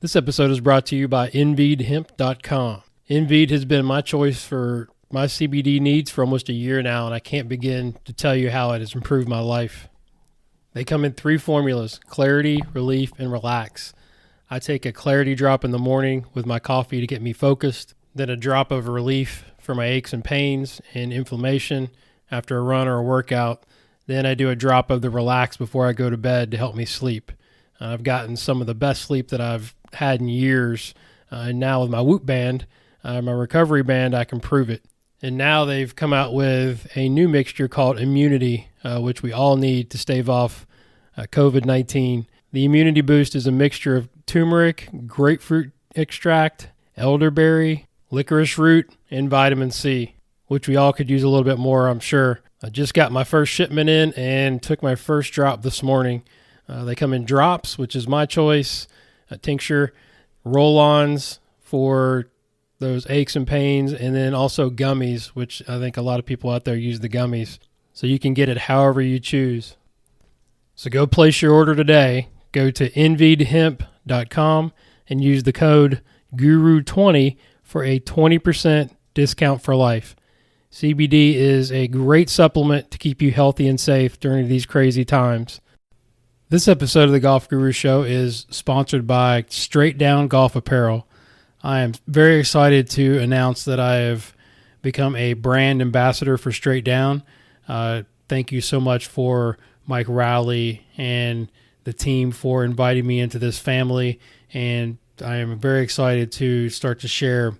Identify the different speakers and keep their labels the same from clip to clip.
Speaker 1: This episode is brought to you by InVeedHemp.com. Inveed has been my choice for my CBD needs for almost a year now, and I can't begin to tell you how it has improved my life. They come in 3 formulas: Clarity, Relief, and Relax. I take a Clarity drop in the morning with my coffee to get me focused, then a drop of Relief for my aches and pains and inflammation after a run or a workout. Then I do a drop of the Relax before I go to bed to help me sleep. I've gotten some of the best sleep that I've had in years, and now with my Whoop band, my recovery band, I can prove it. And now they've come out with a new mixture called Immunity, which we all need to stave off COVID-19. The Immunity Boost is a mixture of turmeric, grapefruit extract, elderberry, licorice root, and vitamin C, which we all could use a little bit more, I'm sure. I just got my first shipment in and took my first drop this morning. They come in drops, which is my choice, a tincture, roll-ons for those aches and pains, and then also gummies, which I think a lot of people out there use the gummies. So you can get it however you choose. So go place your order today. Go to InVeedHemp.com and use the code GURU20 for a 20% discount for life. CBD is a great supplement to keep you healthy and safe during these crazy times. This episode of the Golf Guru Show is sponsored by Straight Down Golf Apparel. I am very excited to announce that I have become a brand ambassador for Straight Down. Thank you so much for Mike Rowley and the team for inviting me into this family, and I am very excited to start to share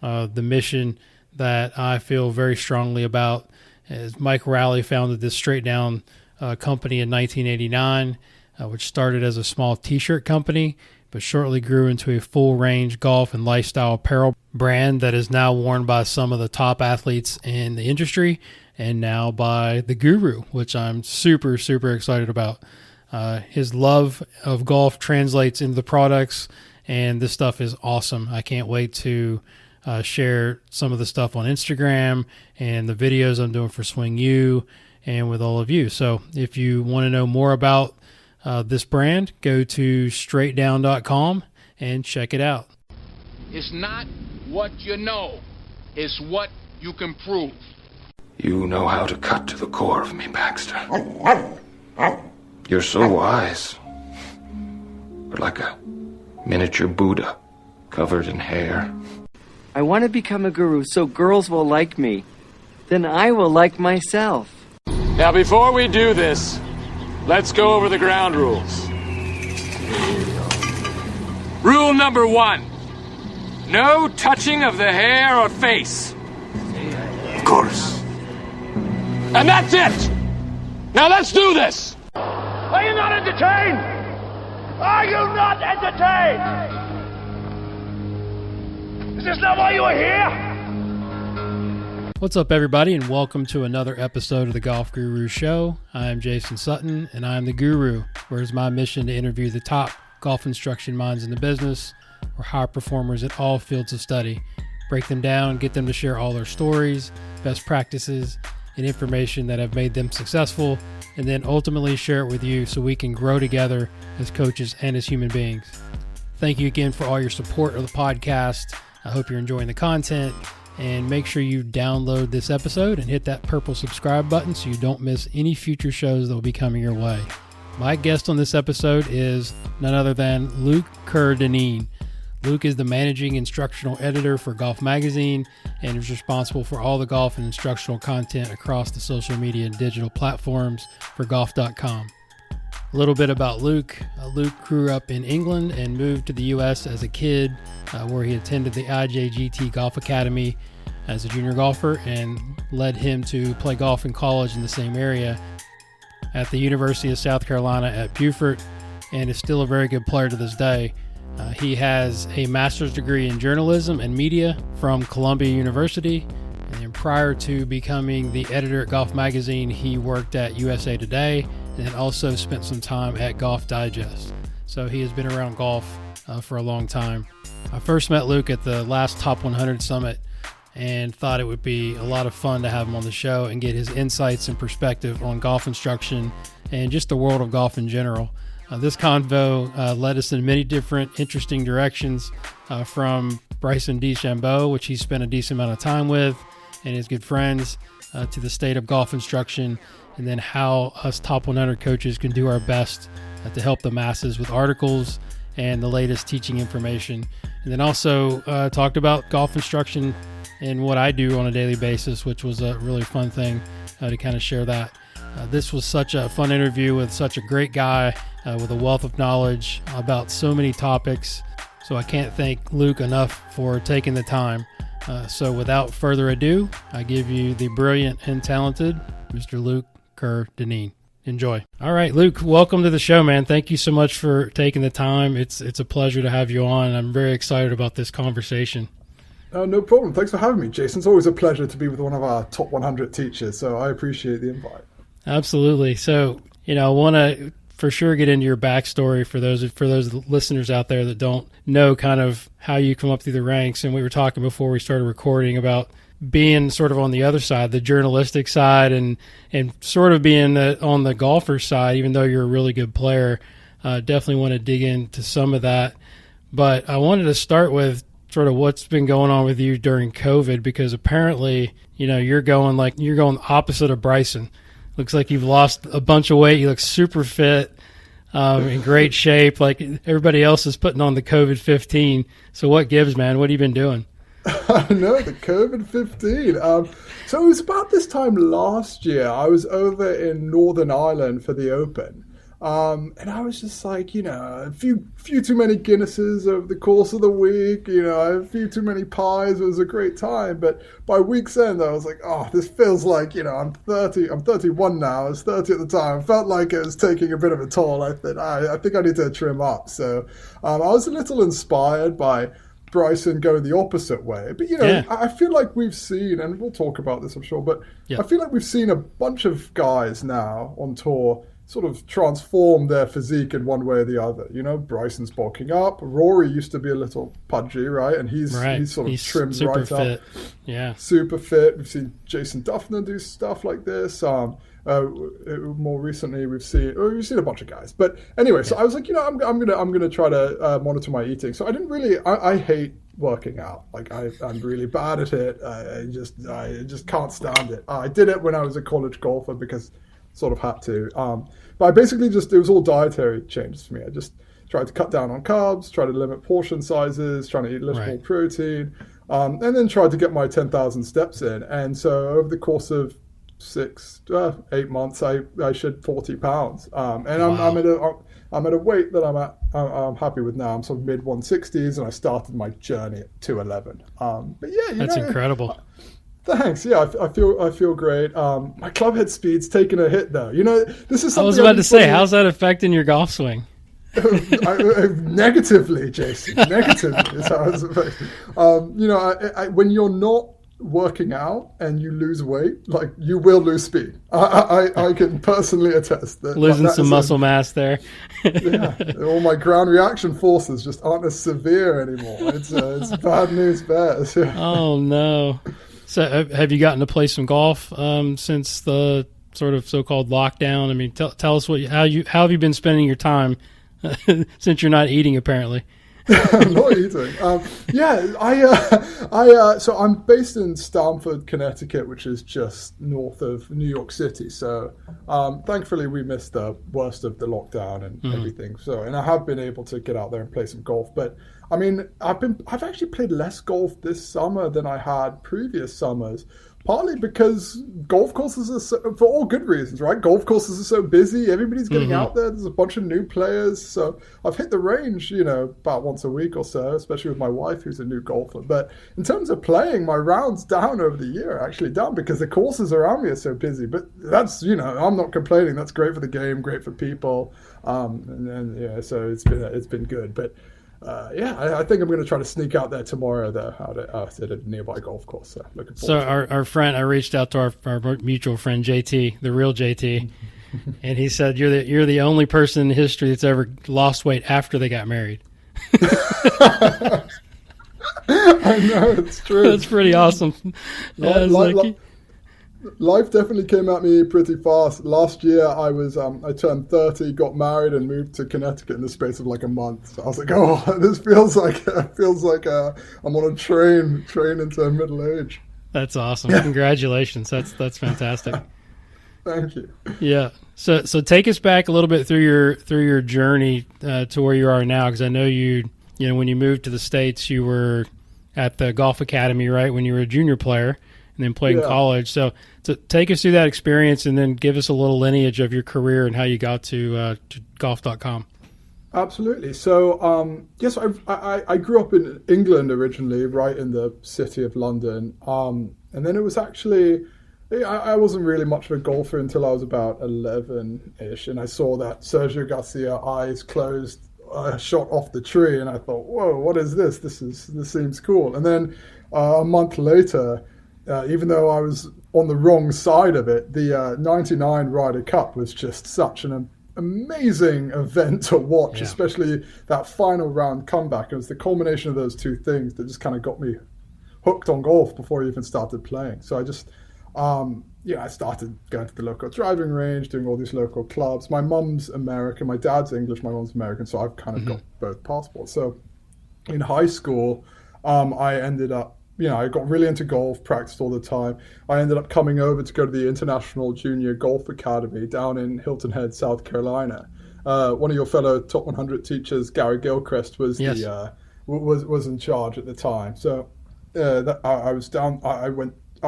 Speaker 1: the mission that I feel very strongly about. As Mike Rowley founded this Straight Down company in 1989, which started as a small t-shirt company, but shortly grew into a full-range golf and lifestyle apparel brand that is now worn by some of the top athletes in the industry, and now by the Guru, which I'm super, super excited about. His love of golf translates into the products, and this stuff is awesome. I can't wait to share some of the stuff on Instagram and the videos I'm doing for Swing U and with all of you. So if you want to know more about this brand, go to straightdown.com and check it out.
Speaker 2: It's not what you know, it's what you can prove.
Speaker 3: You know how to cut to the core of me, Baxter. You're so wise. You're like a miniature Buddha covered in hair.
Speaker 4: I want to become a guru so girls will like me. Then I will like myself.
Speaker 5: Now, before we do this, let's go over the ground rules. Rule number 1, no touching of the hair or face.
Speaker 3: Of course.
Speaker 5: And that's it! Now let's do this!
Speaker 2: Are you not entertained? Are you not entertained? Is this not why you are here?
Speaker 1: What's up, everybody, and welcome to another episode of the Golf Guru Show. I'm Jason Sutton, and I'm the Guru, where it's my mission to interview the top golf instruction minds in the business, or high performers at all fields of study, break them down, get them to share all their stories, best practices, and information that have made them successful, and then ultimately share it with you so we can grow together as coaches and as human beings. Thank you again for all your support of the podcast. I hope you're enjoying the content, and make sure you download this episode and hit that purple subscribe button so you don't miss any future shows that will be coming your way. My guest on this episode is none other than Luke Kerr-Dineen. Luke is the managing instructional editor for Golf Magazine and is responsible for all the golf and instructional content across the social media and digital platforms for golf.com. A little bit about Luke. Luke grew up in England and moved to the U.S. as a kid, where he attended the IJGT Golf Academy as a junior golfer, and led him to play golf in college in the same area at the University of South Carolina at Beaufort, and is still a very good player to this day. He has a master's degree in journalism and media from Columbia University, and prior to becoming the editor at Golf Magazine, he worked at USA Today and also spent some time at Golf Digest. So he has been around golf for a long time. I first met Luke at the last Top 100 Summit and thought it would be a lot of fun to have him on the show and get his insights and perspective on golf instruction and just the world of golf in general. This convo led us in many different interesting directions, from Bryson DeChambeau, which he spent a decent amount of time with, and his good friends, to the state of golf instruction, and then how us top 100 coaches can do our best to help the masses with articles and the latest teaching information. And then also talked about golf instruction and what I do on a daily basis, which was a really fun thing to kind of share that. This was such a fun interview with such a great guy with a wealth of knowledge about so many topics. So I can't thank Luke enough for taking the time. So without further ado, I give you the brilliant and talented Mr. Luke Kerr Dineen. Enjoy. All right, Luke, welcome to the show, man. Thank you so much for taking the time. It's a pleasure to have you on. I'm very excited about this conversation.
Speaker 6: No problem. Thanks for having me, Jason. It's always a pleasure to be with one of our top 100 teachers, so I appreciate the invite.
Speaker 1: Absolutely. So, I want to for sure get into your backstory for those listeners out there that don't know kind of how you come up through the ranks. And we were talking before we started recording about being sort of on the other side, the journalistic side, and sort of being on the golfer side, even though you're a really good player. Definitely want to dig into some of that. But I wanted to start with sort of what's been going on with you during COVID, because apparently, you're going opposite of Bryson. Looks like you've lost a bunch of weight. You look super fit, in great shape. Like everybody else is putting on the COVID-15. So what gives, man? What have you been doing?
Speaker 6: I know, the COVID-15. So it was about this time last year. I was over in Northern Ireland for the Open. And I was just like, a few too many Guinnesses over the course of the week, a few too many pies. It was a great time. But by week's end, I was like, oh, this feels like, I'm 30, I'm 31 now. I was 30 at the time. I felt like it was taking a bit of a toll. I think I need to trim up. So I was a little inspired by Bryson going the opposite way. But, I feel like we've seen, and we'll talk about this, I'm sure, but I feel like we've seen a bunch of guys now on tour sort of transform their physique in one way or the other. Bryson's bulking up. Rory used to be a little pudgy, right? And he's sort of trimmed
Speaker 1: super
Speaker 6: right
Speaker 1: fit.
Speaker 6: up.
Speaker 1: Yeah.
Speaker 6: Super fit. We've seen Jason Duffner do stuff like this. More recently, we've seen a bunch of guys. But anyway, so I was like, I'm gonna try to monitor my eating. So I didn't really. I hate working out. Like I'm really bad at it. I just can't stand it. I did it when I was a college golfer because sort of had to. But I basically it was all dietary changes for me. I just tried to cut down on carbs, try to limit portion sizes, trying to eat a little more protein, and then tried to get my 10,000 steps in. And so over the course of 8 months, I shed 40 pounds. And wow. I'm at a weight that I'm happy with now. I'm sort of mid 160s, and I started my journey at 211. But yeah,
Speaker 1: that's incredible.
Speaker 6: Thanks. Yeah, I feel great. My clubhead speed's taking a hit though. This is something
Speaker 1: I was about to say. How's that affecting your golf swing?
Speaker 6: Negatively, Jason. Negatively is how it's affecting. When you're not working out and you lose weight, like you will lose speed. I can personally attest that.
Speaker 1: Losing some muscle mass there.
Speaker 6: Yeah, all my ground reaction forces just aren't as severe anymore. It's bad news bears. Yeah.
Speaker 1: Oh no. So have you gotten to play some golf since the sort of so-called lockdown? I mean, tell us how have you been spending your time since you're not eating apparently?
Speaker 6: I'm not eating. So I'm based in Stamford, Connecticut, which is just north of New York City. So thankfully we missed the worst of the lockdown and everything. And I have been able to get out there and play some golf. But I mean, I've actually played less golf this summer than I had previous summers. Partly because golf courses are for all good reasons, right? Golf courses are so busy. Everybody's getting out there. There's a bunch of new players. So I've hit the range, about once a week or so, especially with my wife, who's a new golfer. But in terms of playing, my rounds down over the year are actually down because the courses around me are so busy. But that's, I'm not complaining. That's great for the game, great for people. So it's been good. But I think I'm going to try to sneak out there tomorrow, though, out at a nearby golf course. So looking forward to it.
Speaker 1: Our friend, I reached out to our mutual friend JT, the real JT, and he said you're the only person in history that's ever lost weight after they got married.
Speaker 6: I know, it's true.
Speaker 1: That's pretty awesome.
Speaker 6: Life definitely came at me pretty fast. Last year, I turned 30, got married, and moved to Connecticut in the space of like a month. So I was like, oh, this feels like I'm on a train into middle age.
Speaker 1: That's awesome. Congratulations. That's fantastic.
Speaker 6: Thank you.
Speaker 1: Yeah. So take us back a little bit through your journey to where you are now, because I know you when you moved to the States, you were at the golf academy, right, when you were a junior player, and then played in college. So take us through that experience, and then give us a little lineage of your career and how you got to golf.com.
Speaker 6: Absolutely. So, yes, I grew up in England originally, right in the city of London. And then it was actually, I wasn't really much of a golfer until I was about 11-ish, and I saw that Sergio Garcia, eyes closed, shot off the tree, and I thought, whoa, what is this? This seems cool. And then a month later, even though I was on the wrong side of it, the 99 Ryder Cup was just such an amazing event to watch, especially that final round comeback. It was the culmination of those two things that just kind of got me hooked on golf before I even started playing. So I just, I started going to the local driving range, doing all these local clubs. My mum's American, my dad's English, my mum's American, so I've kind of got both passports. So in high school, I ended up, I got really into golf, practiced all the time. I ended up coming over to go to the International Junior Golf Academy down in Hilton Head, South Carolina. One of your fellow top 100 teachers, Gary Gilchrist, was was in charge at the time. So I was down. I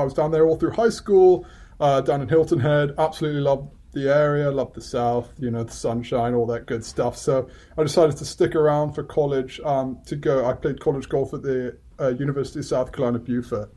Speaker 6: was down there all through high school, down in Hilton Head. Absolutely loved the area, loved the South, the sunshine, all that good stuff. So I decided to stick around for college to go. I played college golf at the University of South Carolina, Beaufort,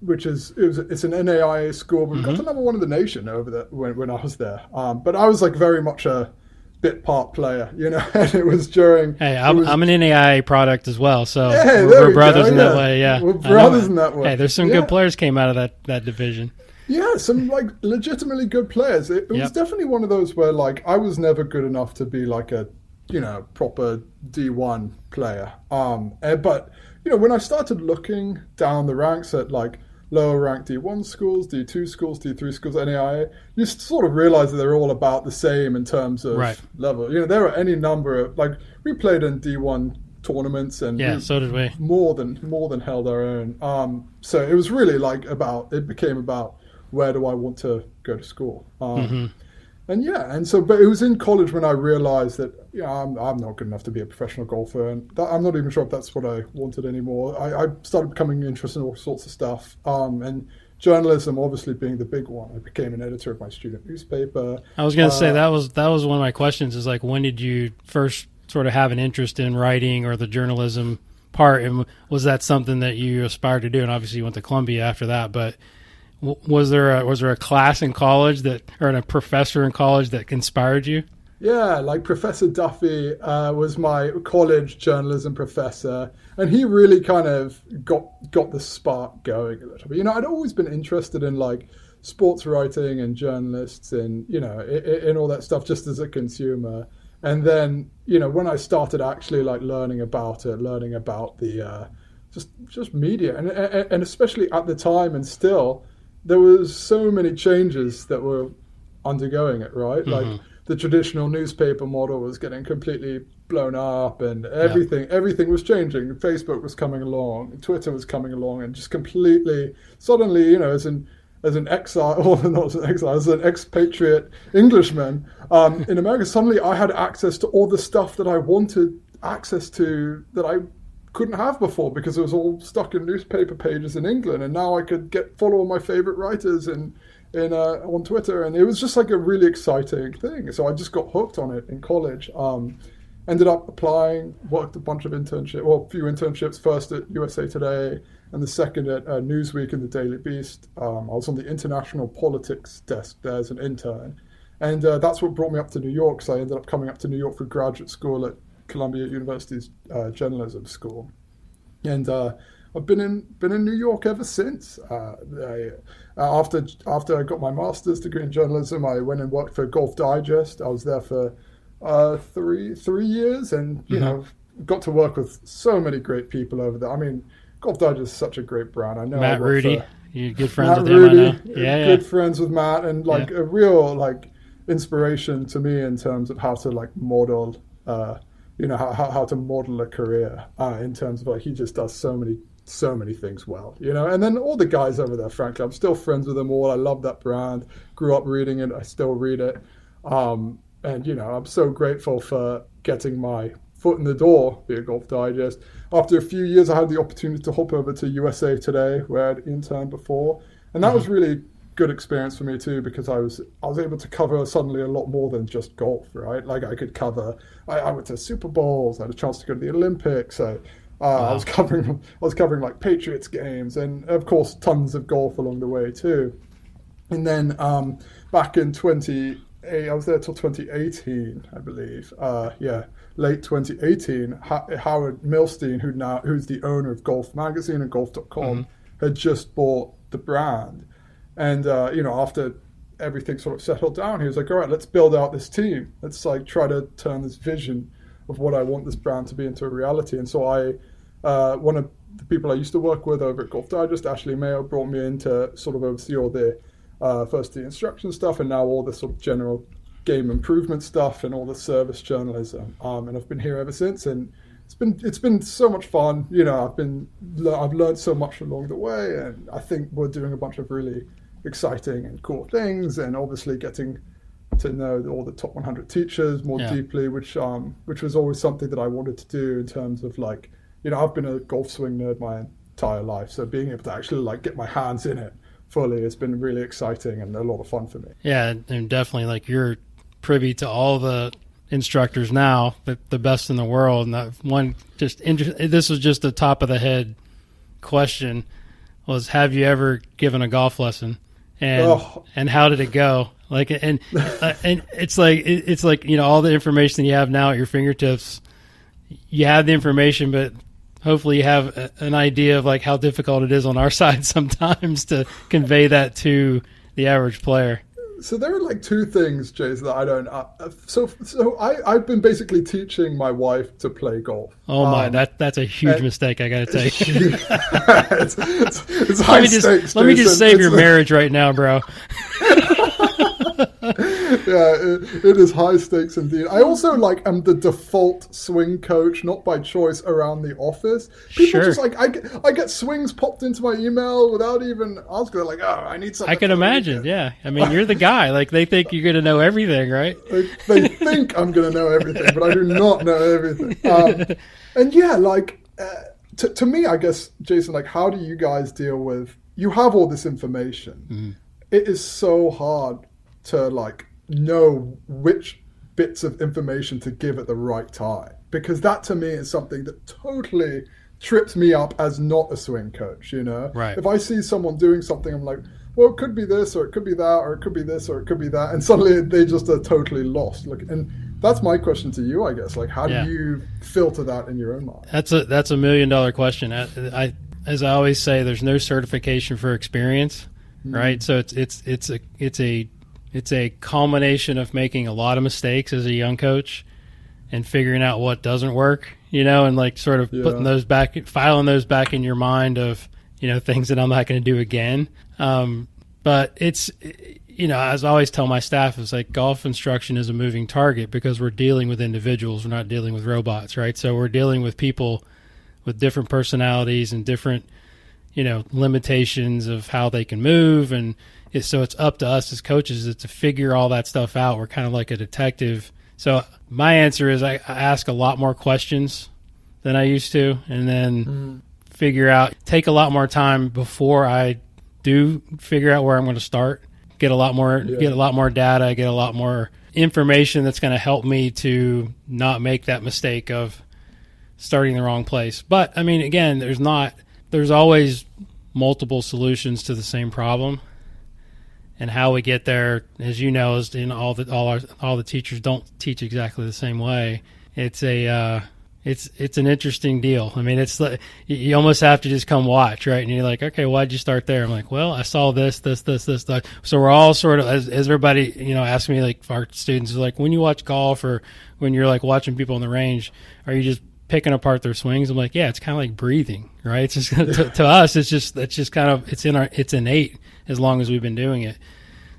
Speaker 6: it's an NAIA school, but we got to number one in the nation over there when I was there. But I was like very much a bit part player, and it was during. Hey, I'm
Speaker 1: an NAIA product as well, so we're brothers in that way. Yeah,
Speaker 6: we're brothers in that way.
Speaker 1: Hey, there's some good players came out of that division.
Speaker 6: Yeah, some like legitimately good players. It was definitely one of those where like I was never good enough to be like a proper D1 player. But when I started looking down the ranks at like lower ranked D1 schools, D2 schools, D3 schools, NAIA, you sort of realize that they're all about the same in terms of level. There are any number of, like, we played in D1 tournaments, and
Speaker 1: so did we.
Speaker 6: More than held our own. So it was really like it became about where do I want to go to school. But it was in college when I realized that I'm not good enough to be a professional golfer, and I'm not even sure if that's what I wanted anymore. I started becoming interested in all sorts of stuff, and journalism obviously being the big one. I became an editor of my student newspaper.
Speaker 1: I was going to say that was one of my questions, is like, when did you first sort of have an interest in writing or the journalism part, and was that something that you aspired to do? And obviously you went to Columbia after that, but was there a class in college or a professor in college that inspired you?
Speaker 6: Yeah, like Professor Duffy was my college journalism professor, and he really kind of got the spark going a little bit. I'd always been interested in like sports writing and journalists and in all that stuff just as a consumer. And then when I started actually like learning about the just media, and especially at the time, and still, there was so many changes that were undergoing it, right? Like the traditional newspaper model was getting completely blown up, and everything was changing. Facebook was coming along, Twitter was coming along, and just completely suddenly, as an exile, or not as an exile, as an expatriate Englishman in America, suddenly I had access to all the stuff that I wanted access to that I couldn't have before, because it was all stuck in newspaper pages in England, and now I could follow all my favorite writers on Twitter, and it was just like a really exciting thing. So I just got hooked on it in college. Ended up applying, worked a bunch of a few internships, first at USA Today and the second at Newsweek and the Daily Beast. I was on the international politics desk there as an intern, and that's what brought me up to New York. So I ended up coming up to New York for graduate school at Columbia University's journalism school, and I've been in New York ever since. After I got my master's degree in journalism, I went and worked for Golf Digest. I was there for 3 years, and got to work with so many great people over there. I mean, Golf Digest is such a great brand. I know
Speaker 1: Matt Rudy. You're good friends
Speaker 6: Matt
Speaker 1: with him,
Speaker 6: Rudy,
Speaker 1: I know. Yeah,
Speaker 6: good friends with Matt, and like
Speaker 1: Yeah.
Speaker 6: a real like inspiration to me in terms of how to like model, how to model a career in terms of like he just does so many things well, and then all the guys over there, frankly, I'm still friends with them all. I love that brand, grew up reading it, I still read it, and I'm so grateful for getting my foot in the door via Golf Digest. After a few years, I had the opportunity to hop over to USA Today, where I'd interned before, and that was really good experience for me too, because I was able to cover suddenly a lot more than just golf, right? Like I could cover. I went to Super Bowls. I had a chance to go to the Olympics. I was covering like Patriots games, and of course tons of golf along the way too. And then back in I was there till 2018, I believe. Late 2018. Howard Milstein, who's the owner of Golf Magazine and Golf.com, had just bought the brand. And, after everything sort of settled down, he was like, all right, let's build out this team. Let's like try to turn this vision of what I want this brand to be into a reality. And so one of the people I used to work with over at Golf Digest, Ashley Mayo, brought me in to sort of oversee all the first the instruction stuff, and now all the sort of general game improvement stuff and all the service journalism. And I've been here ever since, and it's been so much fun. I've learned so much along the way, and I think we're doing a bunch of really exciting and cool things, and obviously getting to know all the top 100 teachers more deeply, which was always something that I wanted to do in terms of like, I've been a golf swing nerd my entire life, so being able to actually like get my hands in it fully has been really exciting and a lot of fun for me.
Speaker 1: Yeah, and definitely like you're privy to all the instructors now, the best in the world. And that one this was just a top of the head question was, have you ever given a golf lesson? And how did it go? Like, and it's like all the information you have now at your fingertips. You have the information, but hopefully you have an idea of like how difficult it is on our side sometimes to convey that to the average player.
Speaker 6: So there are like two things, Jason, that I don't. I've been basically teaching my wife to play golf.
Speaker 1: Oh my, that's a huge mistake. I got to tell you.
Speaker 6: it's high stakes.
Speaker 1: Let me just save your marriage right now, bro.
Speaker 6: Yeah, it is high stakes indeed. I also am the default swing coach, not by choice, around the office. People just like I get swings popped into my email without even asking. They're like, oh, I need something.
Speaker 1: I can imagine. Yeah, I mean, you're the guy. Like they think you're going to know everything, right?
Speaker 6: They think I'm going to know everything, but I do not know everything. And yeah, to me, I guess, Jason, like, how do you guys deal with? You have all this information. Mm-hmm. It is so hard to know which bits of information to give at the right time, because that to me is something that totally trips me up as not a swing coach.
Speaker 1: Right.
Speaker 6: If I see someone doing something, I'm like, well, it could be this, or it could be that, or it could be this, or it could be that, and suddenly they just are totally lost. And that's my question to you, I guess. Like, how do you filter that in your own mind?
Speaker 1: That's a $1 million question. As I always say, there's no certification for experience, right? So it's a culmination of making a lot of mistakes as a young coach and figuring out what doesn't work, and sort of putting those back, filing those back in your mind of, things that I'm not going to do again. But it's, as I always tell my staff, it's like golf instruction is a moving target because we're dealing with individuals. We're not dealing with robots, right? So we're dealing with people with different personalities and different, limitations of how they can move. And so it's up to us as coaches to figure all that stuff out. We're kind of like a detective. So my answer is I ask a lot more questions than I used to, and then take a lot more time before I do figure out where I'm going to start, get a lot more data, get a lot more information that's going to help me to not make that mistake of starting the wrong place. But I mean, again, there's always multiple solutions to the same problem. And how we get there, as you know, is all the teachers don't teach exactly the same way. It's an interesting deal. I mean, it's like you almost have to just come watch, right? And you're like, okay, why'd you start there? I'm like, well, I saw this. So we're all sort of, as everybody, asking me, like our students are like, when you watch golf or when you're like watching people on the range, are you just picking apart their swings. I'm like, yeah, it's kind of like breathing, right? It's just to us, that's just kind of it's innate as long as we've been doing it.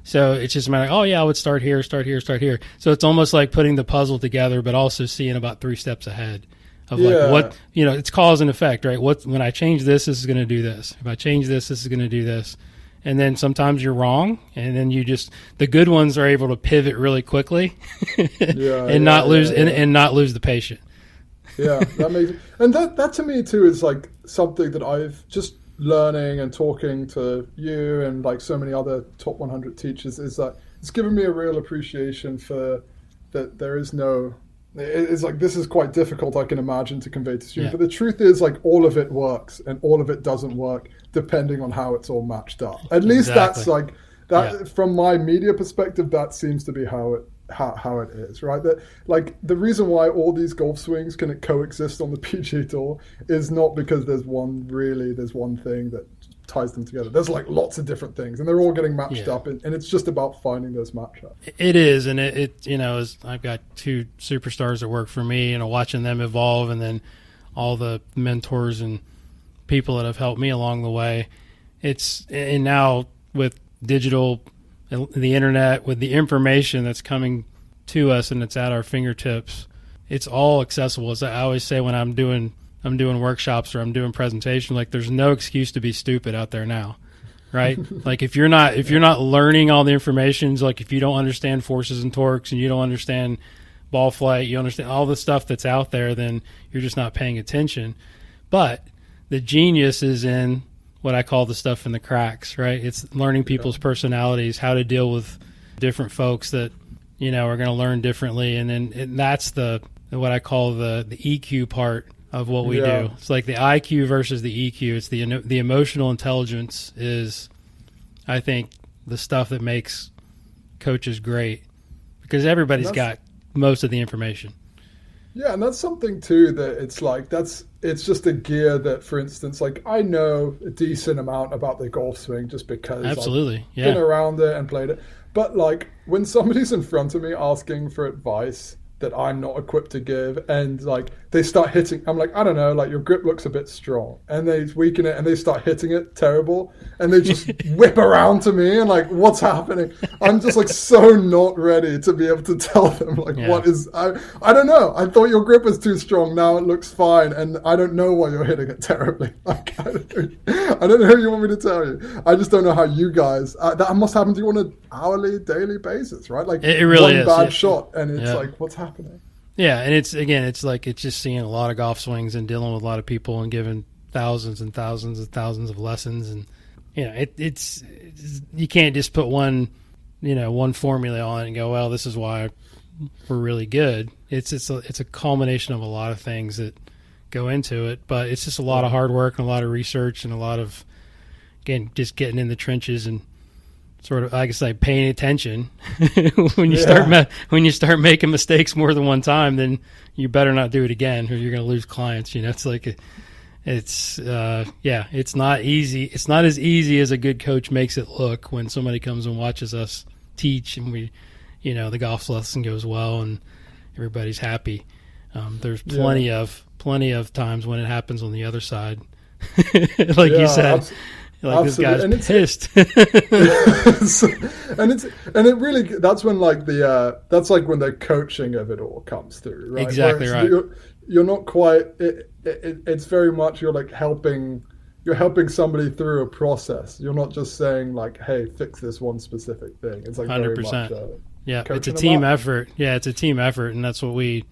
Speaker 1: So it's just a matter, oh yeah, I would start here. So it's almost like putting the puzzle together, but also seeing about 3 steps ahead of like what, it's cause and effect, right? When I change this is going to do this. If I change this is going to do this. And then sometimes you're wrong, and then the good ones are able to pivot really quickly and not lose the patient.
Speaker 6: Yeah, that makes, and that to me too is like something that I've just learning and talking to you and like so many other top 100 teachers, is that it's given me a real appreciation for that there is no, it's like, this is quite difficult, I can imagine, to convey to students, but the truth is like all of it works and all of it doesn't work depending on how it's all matched up. At least that's like that from my media perspective, that seems to be how it is, right? That like the reason why all these golf swings can coexist on the PGA Tour is not because there's one thing that ties them together. There's like lots of different things, and they're all getting matched up, and it's just about finding those matchups.
Speaker 1: It is, and it I've got 2 superstars that work for me, watching them evolve, and then all the mentors and people that have helped me along the way. And now with digital, the internet, with the information that's coming to us and it's at our fingertips, it's all accessible. As I always say when I'm doing workshops or I'm doing presentations, like there's no excuse to be stupid out there now, right? Like if you're not learning all the information, like if you don't understand forces and torques and you don't understand ball flight, you understand all the stuff that's out there, then you're just not paying attention. But the genius is in what I call the stuff in the cracks, right? It's learning people's personalities, how to deal with different folks that, are going to learn differently. And that's what I call the EQ part of what we do. It's like the IQ versus the EQ. It's the emotional intelligence is, I think, the stuff that makes coaches great, because everybody's got most of the information.
Speaker 6: Yeah, and that's something too that it's just a gear that, for instance, like I know a decent amount about the golf swing just because I've been around it and played it. But like when somebody's in front of me asking for advice that I'm not equipped to give, and like they start hitting, I'm like, I don't know, like your grip looks a bit strong, and they weaken it and they start hitting it terrible, and they just whip around to me and like, what's happening? I'm just like so not ready to be able to tell them like what is, I don't know, I thought your grip was too strong, now it looks fine, and I don't know why you're hitting it terribly. Like I don't know who you want me to tell you. I just don't know how you guys, that must happen to you on an hourly, daily basis, right? Like
Speaker 1: it really
Speaker 6: one
Speaker 1: is.
Speaker 6: bad shot and it's like, what's happening?
Speaker 1: Yeah, and it's just seeing a lot of golf swings and dealing with a lot of people and giving thousands and thousands and thousands of lessons, and it's you can't just put one formula on it and go, well, this is why we're really good. It's a culmination of a lot of things that go into it, but it's just a lot of hard work and a lot of research and a lot of, again, just getting in the trenches and sort of, like I say, paying attention. When you start making mistakes more than one time, then you better not do it again, or you're going to lose clients. It's like it's not easy. It's not as easy as a good coach makes it look when somebody comes and watches us teach, and we, the golf lesson goes well and everybody's happy. There's plenty of times when it happens on the other side, like you said. Like
Speaker 6: absolutely.
Speaker 1: This guy's pissed.
Speaker 6: and it really, that's when like that's like when the coaching of it all comes through, right?
Speaker 1: Exactly right.
Speaker 6: You're not quite, it's very much, you're like helping somebody through a process. You're not just saying like, hey, fix this one specific thing. It's like
Speaker 1: 100%.
Speaker 6: Very much,
Speaker 1: it's a team effort. Yeah, it's a team effort, and that's what we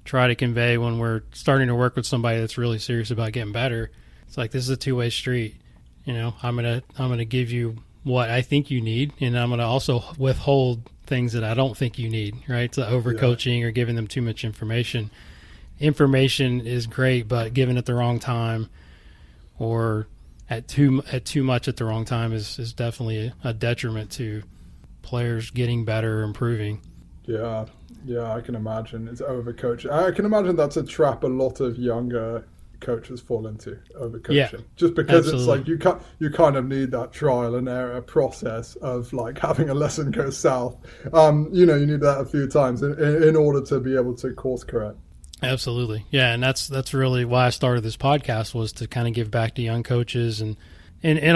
Speaker 1: try to convey when we're starting to work with somebody that's really serious about getting better. It's like, this is a two-way street. I'm gonna give you what I think you need, and I'm gonna also withhold things that I don't think you need. Right? So overcoaching or giving them too much information. Information is great, but given at the wrong time or at too much at the wrong time is definitely a detriment to players getting better or improving.
Speaker 6: Yeah, I can imagine it's overcoaching. I can imagine that's a trap a lot of younger coaches fall into, overcoaching, just because absolutely. It's like you kind of need that trial and error process of like having a lesson go south. You need that a few times in order to be able to course correct.
Speaker 1: Absolutely. Yeah, and that's really why I started this podcast, was to kind of give back to young coaches and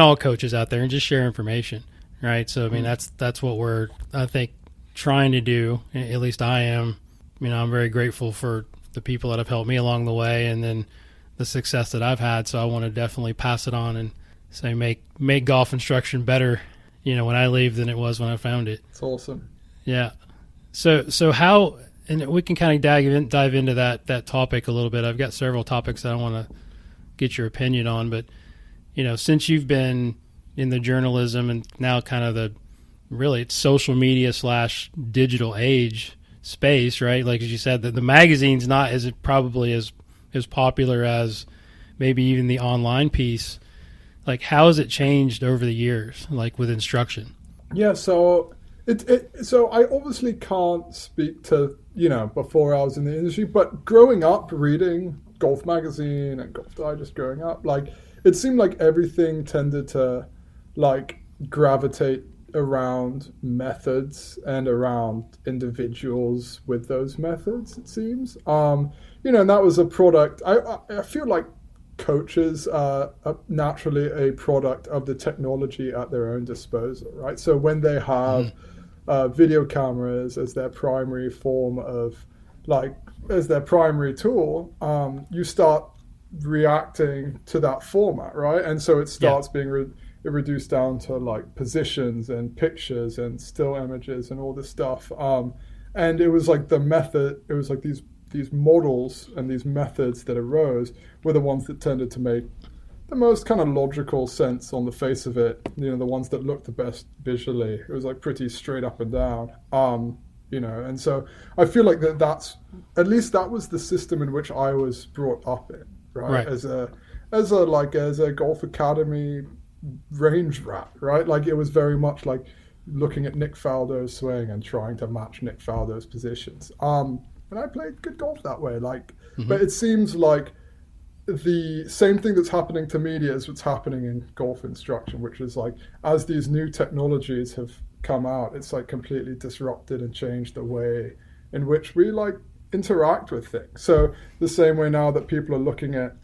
Speaker 1: all coaches out there and just share information, right? So I mean that's what we're, I think, trying to do. At least I am. I'm very grateful for the people that have helped me along the way, and then the success that I've had. So I want to definitely pass it on and say make golf instruction better, when I leave than it was when I found it.
Speaker 6: It's awesome.
Speaker 1: Yeah. So how, and we can kind of dive into that topic a little bit. I've got several topics that I want to get your opinion on, but since you've been in the journalism and now kind of it's social media / digital age space, right? Like as you said, the magazine's not probably as popular as maybe even the online piece. Like, how has it changed over the years, like with instruction?
Speaker 6: Yeah, so so I obviously can't speak to before I was in the industry, but growing up reading Golf Magazine and Golf Digest, growing up, like it seemed like everything tended to like gravitate around methods and around individuals with those methods, it seems. And that was a product. I feel like coaches are naturally a product of the technology at their own disposal, right? So when they have video cameras as their primary form of, as their primary tool, you start reacting to that format, right? And so it starts being reduced down to like positions and pictures and still images and all this stuff. And it was like the method, it was like these models and these methods that arose were the ones that tended to make the most kind of logical sense on the face of it, the ones that looked the best visually. It was like pretty straight up and down, and so I feel like that's, at least that was the system in which I was brought up in, right? As a golf academy range rat, right? Like it was very much like looking at Nick Faldo's swing and trying to match Nick Faldo's positions. And I played good golf that way, but it seems like the same thing that's happening to media is what's happening in golf instruction, which is like, as these new technologies have come out, it's like completely disrupted and changed the way in which we like interact with things. So the same way now that people are looking at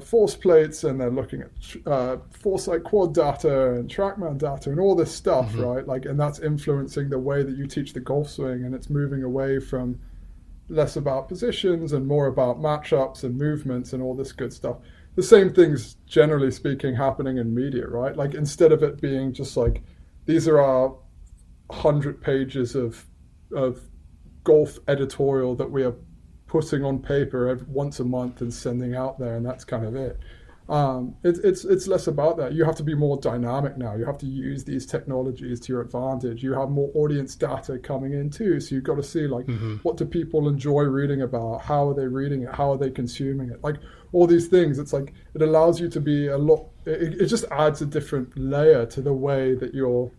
Speaker 6: force plates and they're looking at foresight quad data and TrackMan data and all this stuff, right? Like, and that's influencing the way that you teach the golf swing, and it's moving away from less about positions and more about matchups and movements and all this good stuff. The same things, generally speaking, happening in media, right? Like, instead of it being just like, these are our 100 pages of golf editorial that we are putting on paper once a month and sending out there, and that's kind of it. It's less about that. You have to be more dynamic now. You have to use these technologies to your advantage. You have more audience data coming in too, so you've got to see like what do people enjoy reading about, how are they reading it, how are they consuming it, like all these things. It's like it allows you to be it just adds a different layer to the way that you're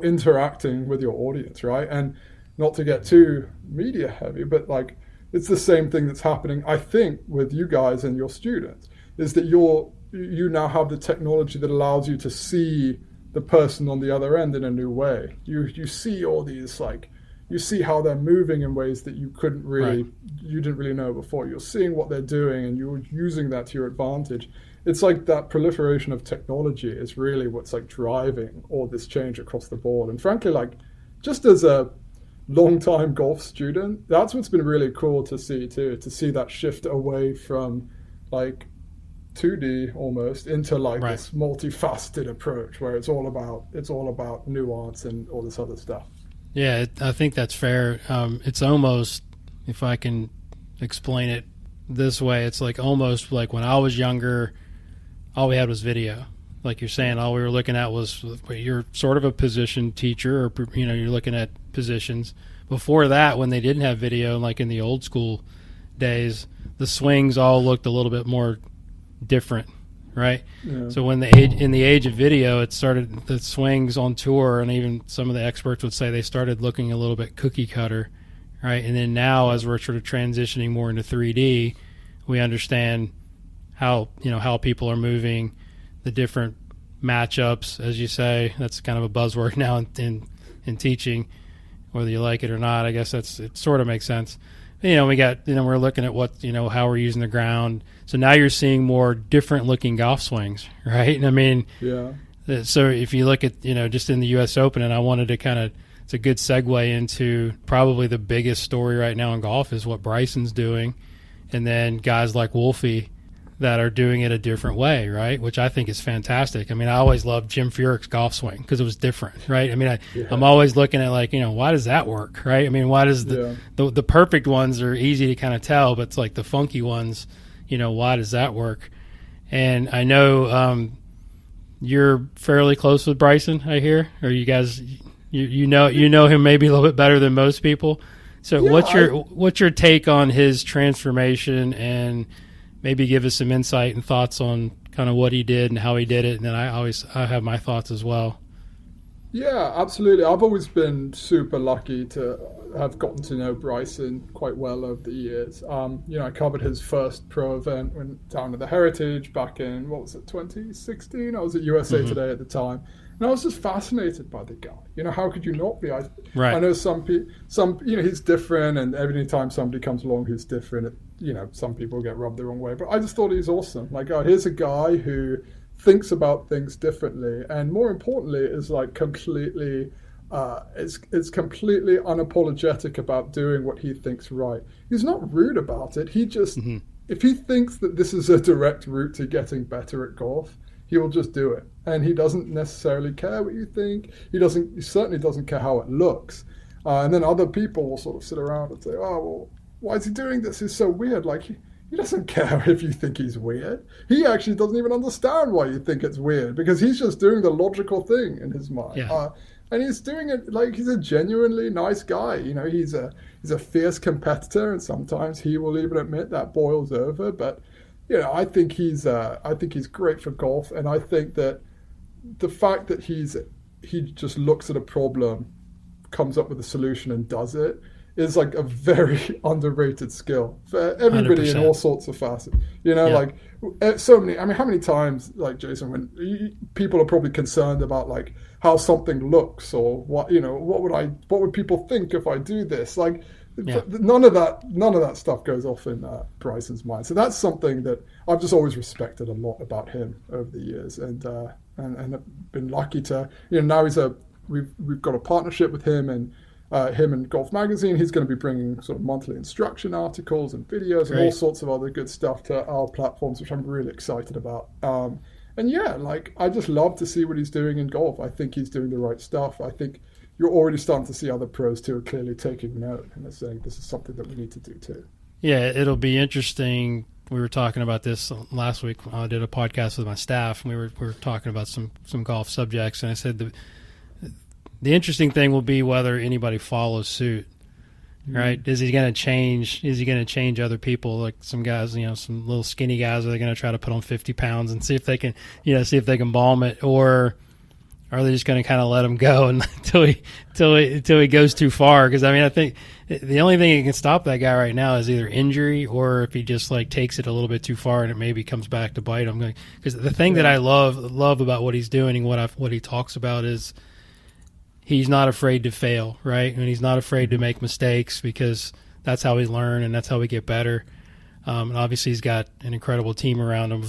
Speaker 6: interacting with your audience, right? And not to get too media heavy, but like it's the same thing that's happening, I think, with you guys and your students, is that you now have the technology that allows you to see the person on the other end in a new way. You see all these, like, you see how they're moving in ways that you didn't really know before. You're seeing what they're doing and you're using that to your advantage. It's like that proliferation of technology is really what's like driving all this change across the board. And frankly, like, just as a long-time golf student, that's what's been really cool to see too, to see that shift away from like 2D almost into like this multifaceted approach where it's all about nuance and all this other stuff.
Speaker 1: Yeah, I think that's fair. It's almost, if I can explain it this way, it's like almost like when I was younger, all we had was video. Like you're saying, all we were looking at was, you're sort of a position teacher, or you're looking at positions. Before that, when they didn't have video, like in the old school days, the swings all looked a little bit more different, right? Yeah. So when in the age of video, it started, the swings on tour, and even some of the experts would say they started looking a little bit cookie cutter, right? And then now, as we're sort of transitioning more into 3D, we understand how people are moving, the different matchups, as you say. That's kind of a buzzword now in teaching, whether you like it or not. I guess it sort of makes sense. we're looking at what, how we're using the ground. So now you're seeing more different looking golf swings, right? And I mean,
Speaker 6: yeah.
Speaker 1: So if you look at, just in the U.S. Open, and I wanted to it's a good segue into probably the biggest story right now in golf is what Bryson's doing. And then guys like Wolfie that are doing it a different way, right? Which I think is fantastic. I mean, I always loved Jim Furyk's golf swing because it was different, right? I mean, I'm always looking at why does that work, right? I mean, why does the perfect ones are easy to kind of tell, but it's like the funky ones, why does that work? And I know you're fairly close with Bryson, I hear, or you guys, you know him maybe a little bit better than most people. So what's your take on his transformation, and maybe give us some insight and thoughts on kind of what he did and how he did it, and then I have my thoughts as well.
Speaker 6: Yeah, absolutely. I've always been super lucky to have gotten to know Bryson quite well over the years. I covered his first pro event down at the Heritage back in, 2016? I was at USA Today at the time. And I was just fascinated by the guy. How could you not be? I know some he's different, and every time somebody comes along who's different, some people get rubbed the wrong way. But I just thought he was awesome. Like, here's a guy who thinks about things differently, and more importantly, is like completely, is completely unapologetic about doing what he thinks right. He's not rude about it. He just, if he thinks that this is a direct route to getting better at golf, he will just do it. And he doesn't necessarily care what you think. He certainly doesn't care how it looks. And then other people will sort of sit around and say, oh, well, why is he doing this? He's so weird. Like, he doesn't care if you think he's weird. He actually doesn't even understand why you think it's weird, because he's just doing the logical thing in his mind.
Speaker 1: Yeah.
Speaker 6: And he's doing it like he's a genuinely nice guy. He's a fierce competitor, and sometimes he will even admit that boils over. But I think he's great for golf, and I think that the fact that he just looks at a problem, comes up with a solution, and does it is like a very underrated skill for everybody 100%. In all sorts of facets. Like so many. I mean, how many times, like Jason, when people are probably concerned about like how something looks, or what would people think if I do this? Like, none of that stuff goes off in Bryson's mind. So that's something that I've just always respected a lot about him over the years, and I've been lucky to now we've got a partnership with him and Golf Magazine. He's going to be bringing sort of monthly instruction articles and videos and all sorts of other good stuff to our platforms, which I'm really excited about. I just love to see what he's doing in golf. I think he's doing the right stuff. I think you're already starting to see other pros too are clearly taking note, and they're saying this is something that we need to do too. Yeah,
Speaker 1: it'll be interesting. We were talking about this last week. I did a podcast with my staff, and we were talking about some golf subjects, and I said the interesting thing will be whether anybody follows suit, right? Is he going to change? Is he going to change other people? Like some guys, some little skinny guys, are they going to try to put on 50 pounds and see if they can bomb it, or are they just going to kind of let him go until he goes too far? Because I think the only thing that can stop that guy right now is either injury, or if he just like takes it a little bit too far and it maybe comes back to bite him. Because the thing that I love about what he's doing and what he talks about is he's not afraid to fail, right? And he's not afraid to make mistakes, because that's how we learn and that's how we get better. And obviously he's got an incredible team around him.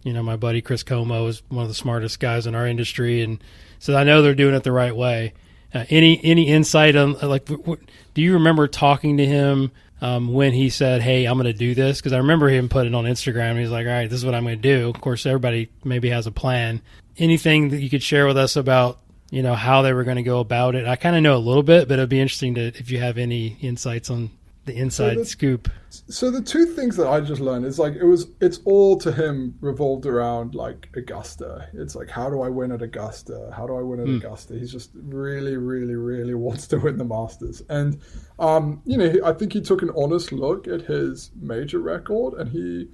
Speaker 1: My buddy Chris Como is one of the smartest guys in our industry, and so I know they're doing it the right way. Any insight on, like, do you remember talking to him when he said, "Hey, I'm going to do this"? Because I remember him putting it on Instagram. He's like, "All right, this is what I'm going to do." Of course, everybody maybe has a plan. Anything that you could share with us about how they were going to go about it? I kind of know a little bit, but it'd be interesting if you have any insights on the inside scoop.
Speaker 6: So the two things that I just learned is like it's all to him revolved around like Augusta. It's like, how do I win at Augusta? How do I win at Augusta? He's just really, really, really wants to win the Masters. And I think he took an honest look at his major record, and he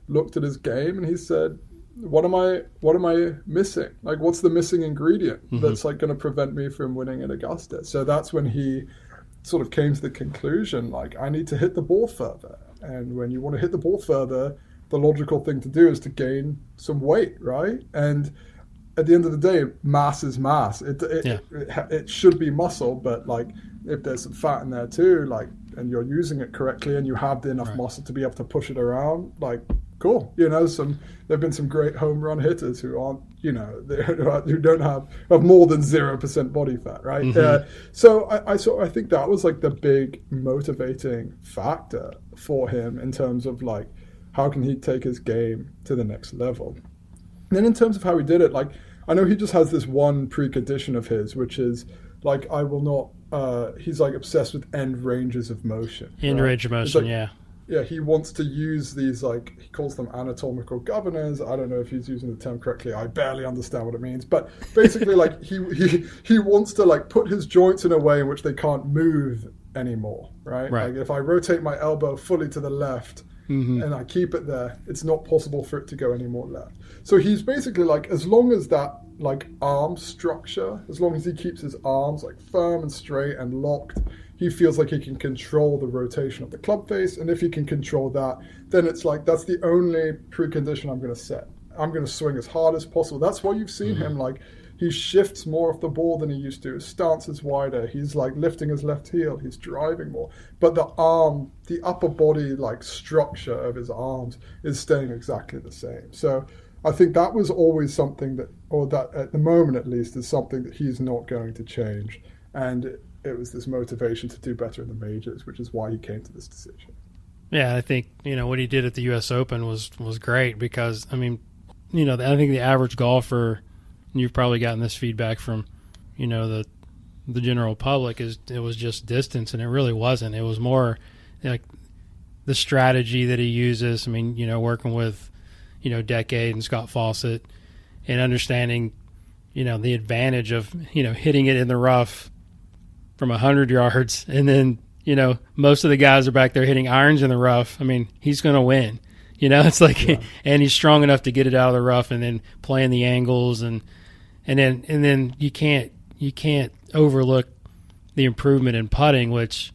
Speaker 6: looked at his game and he said, what am I missing? Like, what's the missing ingredient that's like going to prevent me from winning at Augusta? So that's when he sort of came to the conclusion, like, I need to hit the ball further. And when you want to hit the ball further, the logical thing to do is to gain some weight, right? And at the end of the day, mass is mass. It should be muscle, but like if there's some fat in there too, like, and you're using it correctly and you have the enough muscle to be able to push it around, like, cool. There've been some great home run hitters who aren't, who don't have more than 0% body fat, right?
Speaker 1: Mm-hmm.
Speaker 6: So I think that was like the big motivating factor for him in terms of like, how can he take his game to the next level? And then in terms of how he did it, like, I know he just has this one precondition of his, which is like, he's like obsessed with end ranges of motion.
Speaker 1: End range of motion, yeah.
Speaker 6: Yeah, he wants to use these, like, he calls them anatomical governors. I don't know if he's using the term correctly. I barely understand what it means. But basically, like, he wants to, like, put his joints in a way in which they can't move anymore, right? Like, if I rotate my elbow fully to the left and I keep it there, it's not possible for it to go any more left. So he's basically, like, as long as that, like, arm structure, as long as he keeps his arms, like, firm and straight and locked, he feels like he can control the rotation of the club face. And if he can control that, then it's like, that's the only precondition I'm going to set. I'm going to swing as hard as possible. That's why you've seen him, like, he shifts more off the ball than he used to. His stance is wider. He's, like, lifting his left heel. He's driving more. But the arm, the upper body, like, structure of his arms is staying exactly the same. So I think that was always something that at the moment at least, is something that he's not going to change. And it was this motivation to do better in the majors, which is why he came to this decision.
Speaker 1: Yeah, I think, what he did at the U.S. Open was great because, I mean, I think the average golfer, and you've probably gotten this feedback from, the general public, is it was just distance, and it really wasn't. It was more like the strategy that he uses. I mean, working with, Decade and Scott Fawcett and understanding, the advantage of, hitting it in the rough from 100 yards, and then, most of the guys are back there hitting irons in the rough. I mean, he's going to win. It's like, and he's strong enough to get it out of the rough and then playing the angles, and then you can't overlook the improvement in putting, which,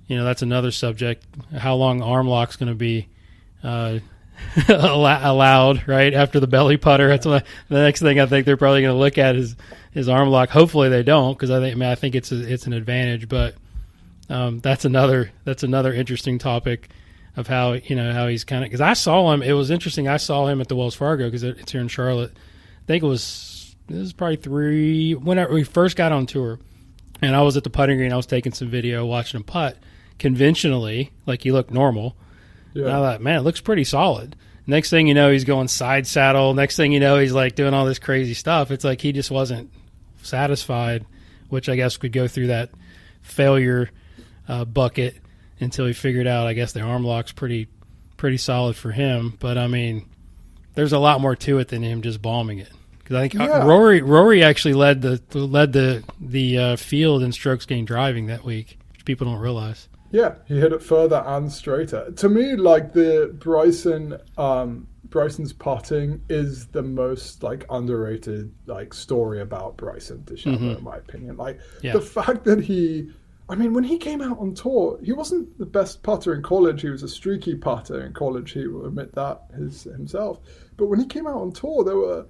Speaker 1: that's another subject. How long arm lock's going to be allowed, right, after the belly putter? That's the next thing I think they're probably going to look at is his arm lock. Hopefully they don't, because I think it's an advantage. But that's another interesting topic of how he's kind of, because I saw him. It was interesting. I saw him at the Wells Fargo because it's here in Charlotte. I think this was probably whenever we first got on tour, and I was at the putting green. I was taking some video, watching him putt conventionally, like he looked normal. Yeah. And I thought, man, it looks pretty solid. Next thing you know, he's going side saddle. Next thing you know, he's like doing all this crazy stuff. It's like he just wasn't satisfied, which I guess could go through that failure bucket until he figured out, I guess, the arm lock's pretty solid for him. But I mean, there's a lot more to it than him just bombing it. Because I think Rory actually led the field in strokes gained driving that week, which people don't realize.
Speaker 6: Yeah, he hit it further and straighter. To me, like, the Bryson's putting is the most, like, underrated, like, story about Bryson DeChambeau, in my opinion. Like, the fact that when he came out on tour, he wasn't the best putter in college. He was a streaky putter in college. He will admit that himself. But when he came out on tour,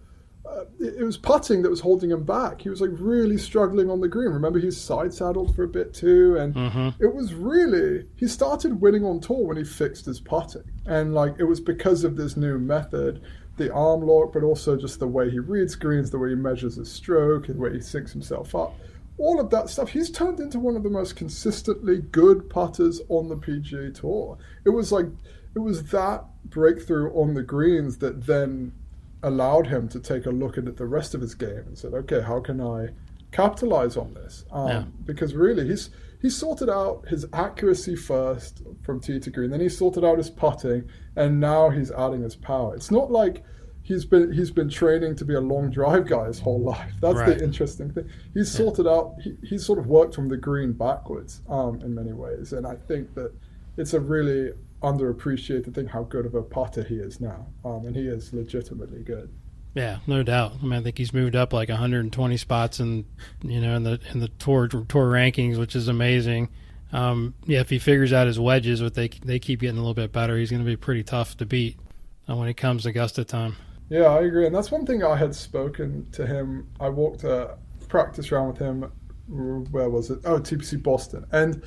Speaker 6: it was putting that was holding him back. He was, like, really struggling on the green. Remember, he was side saddled for a bit too, and it was really, he started winning on tour when he fixed his putting, and, like, it was because of this new method, the arm lock, but also just the way he reads greens, the way he measures his stroke, the way he syncs himself up. All of that stuff, he's turned into one of the most consistently good putters on the PGA Tour. It was that breakthrough on the greens that then allowed him to take a look at the rest of his game and said, okay, how can I capitalize on this? Because really, he sorted out his accuracy first from tee to green, then he sorted out his putting, and now he's adding his power. It's not like he's been training to be a long drive guy his whole life. That's the interesting thing. He's sorted out, he's sort of worked from the green backwards in many ways, and I think that it's a really underappreciated thing how good of a putter he is now, and he is legitimately good.
Speaker 1: Yeah, no doubt. I mean, I think he's moved up like 120 spots in the tour rankings, which is amazing. If he figures out his wedges, but they keep getting a little bit better, he's going to be pretty tough to beat when it comes to Augusta time.
Speaker 6: Yeah, I agree, and that's one thing I had spoken to him. I walked a practice round with him where was it? Oh, TPC Boston. And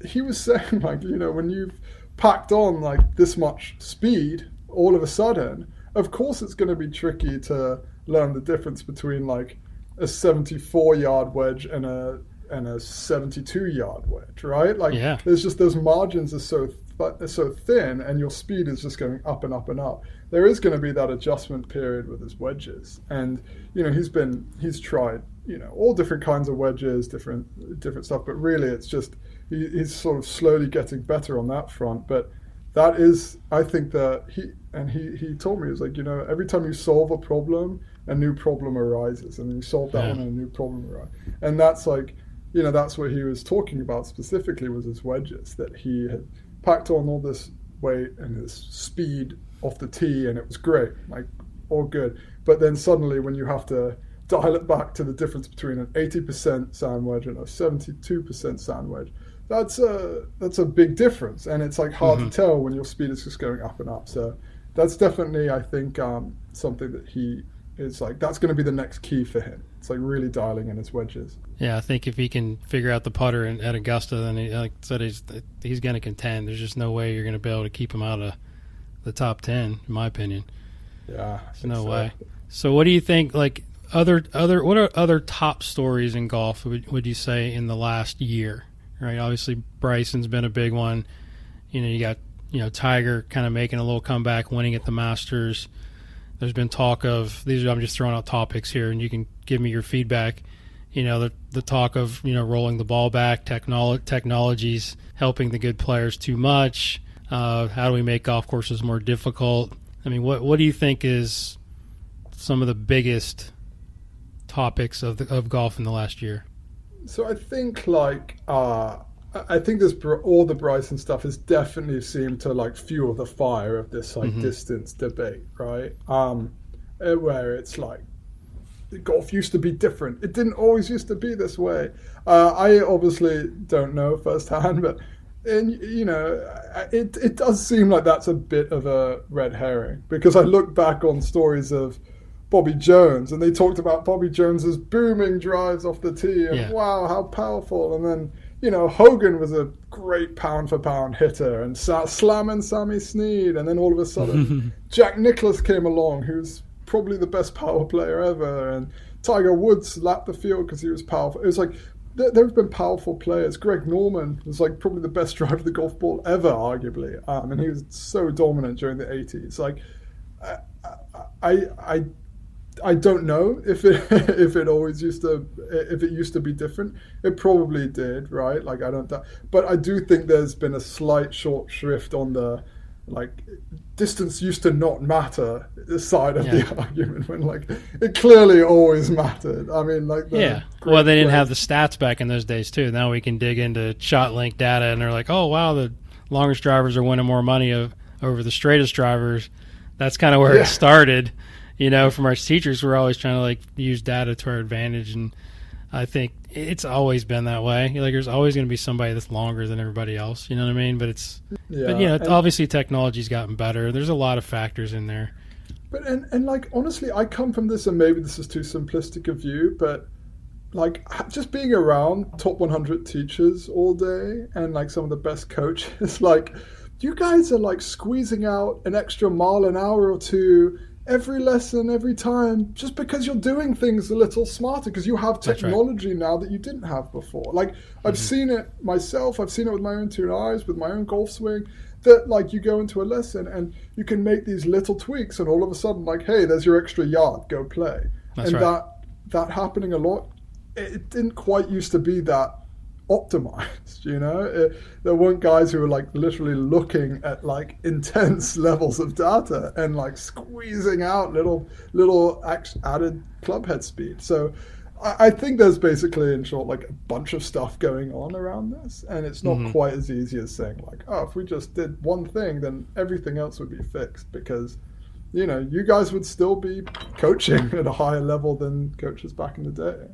Speaker 6: he was saying, like, you know, when you've packed on like this much speed all of a sudden, of course it's going to be tricky to learn the difference between like a 74-yard wedge and a 72-yard wedge, right? Like, there's just those margins are so thin, and your speed is just going up and up and up. There is going to be that adjustment period with his wedges, and you know he's tried, you know, all different kinds of wedges, different stuff, but really it's just he's sort of slowly getting better on that front. But that is, I think that he told me, he was like, you know, every time you solve a problem, a new problem arises, and then you solve that one and a new problem arises. And that's like, you know, that's what he was talking about specifically, was his wedges, that he had packed on all this weight and his speed off the tee, and it was great, like all good. But then suddenly when you have to dial it back to the difference between an 80% sand wedge and a 72% sand wedge, that's a big difference, and it's like hard to tell when your speed is just going up and up. So that's definitely, I think, something that he is like, that's going to be the next key for him. It's like really dialing in his wedges.
Speaker 1: Yeah, I think if he can figure out the putter at Augusta, then he, like I said, he's going to contend. There's just no way you're going to be able to keep him out of the top 10, in my opinion.
Speaker 6: Yeah,
Speaker 1: there's no way. So what do you think, like, what are other top stories in golf, would you say, in the last year? Right, obviously Bryson's been a big one. You know, you got, you know, Tiger kind of making a little comeback, winning at the Masters. There's been talk of, I'm just throwing out topics here, and you can give me your feedback. You know, the talk of, you know, rolling the ball back, technologies helping the good players too much. How do we make golf courses more difficult? I mean, what do you think is some of the biggest topics of golf in the last year?
Speaker 6: So I think like I think this all the Bryson stuff has definitely seemed to like fuel the fire of this like distance debate, right? Where it's like golf used to be different. It didn't always used to be this way. I obviously don't know firsthand, but you know, it does seem like that's a bit of a red herring, because I look back on stories of Bobby Jones, and they talked about Bobby Jones's booming drives off the tee, and wow, how powerful. And then, you know, Hogan was a great pound-for-pound hitter, and slamming Sammy Snead, and then all of a sudden Jack Nicklaus came along, who's probably the best power player ever, and Tiger Woods lapped the field because he was powerful. It was like, there have been powerful players. Greg Norman was like probably the best driver of the golf ball ever, arguably, and he was so dominant during the 80s. Like, I don't know if it always used to be different. It probably did, right? Like, I don't, but I do think there's been a slight short shrift on the, like, distance used to not matter side of the argument, when like it clearly always mattered. I mean, like,
Speaker 1: well, they didn't have the stats back in those days too. Now we can dig into shot link data, and they're like, oh wow, the longest drivers are winning more money over the straightest drivers. That's kind of where it started. You know, from our teachers, we're always trying to like use data to our advantage, and I think it's always been that way. Like, there's always going to be somebody that's longer than everybody else. You know what I mean? But but you know, obviously technology's gotten better. There's a lot of factors in there.
Speaker 6: But and like, honestly, I come from this, and maybe this is too simplistic a view, but like, just being around top 100 teachers all day, and like some of the best coaches, like, you guys are like squeezing out an extra mile an hour or two every lesson, every time, just because you're doing things a little smarter, because you have technology now that you didn't have before. Like, I've seen it myself, I've seen it with my own two eyes, with my own golf swing, that like you go into a lesson and you can make these little tweaks, and all of a sudden, like, hey, there's your extra yard, go play. That happening a lot. It didn't quite used to be that optimized, you know. There weren't guys who were like literally looking at like intense levels of data and like squeezing out little added club head speed. So I think there's basically, in short, like a bunch of stuff going on around this, and it's not quite as easy as saying like, oh, if we just did one thing, then everything else would be fixed, because, you know, you guys would still be coaching at a higher level than coaches back in the day.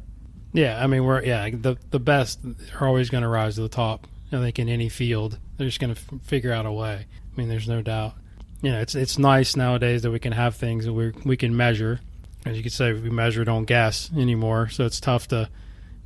Speaker 1: Yeah, I mean, the best are always going to rise to the top. I think in any field, they're just going to figure out a way. I mean, there's no doubt. You know, it's nice nowadays that we can have things that we can measure. As you could say, we measure, don't guess anymore. So it's tough to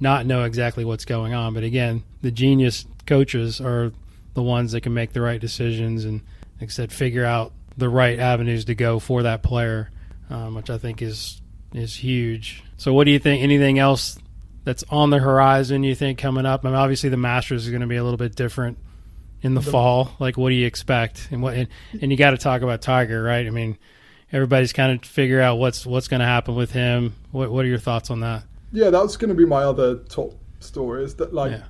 Speaker 1: not know exactly what's going on. But again, the genius coaches are the ones that can make the right decisions and, like I said, figure out the right avenues to go for that player, which I think is huge. So what do you think? Anything else that's on the horizon you think coming up? I mean, obviously the Masters is going to be a little bit different in the fall. Like, what do you expect? And you got to talk about Tiger, right? I mean, everybody's kind of figure out what's going to happen with him. What are your thoughts on that?
Speaker 6: Yeah, that's going to be my other top story. Is that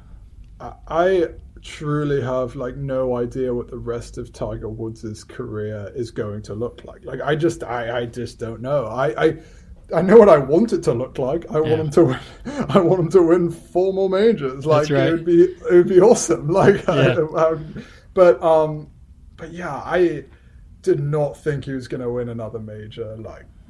Speaker 6: I truly have no idea what the rest of Tiger Woods' career is going to look like. I just don't know. I know what I want it to look like. I want him to win. I want him to win 4 more majors.
Speaker 1: That's right.
Speaker 6: it would be awesome. But yeah, I did not think he was going to win another major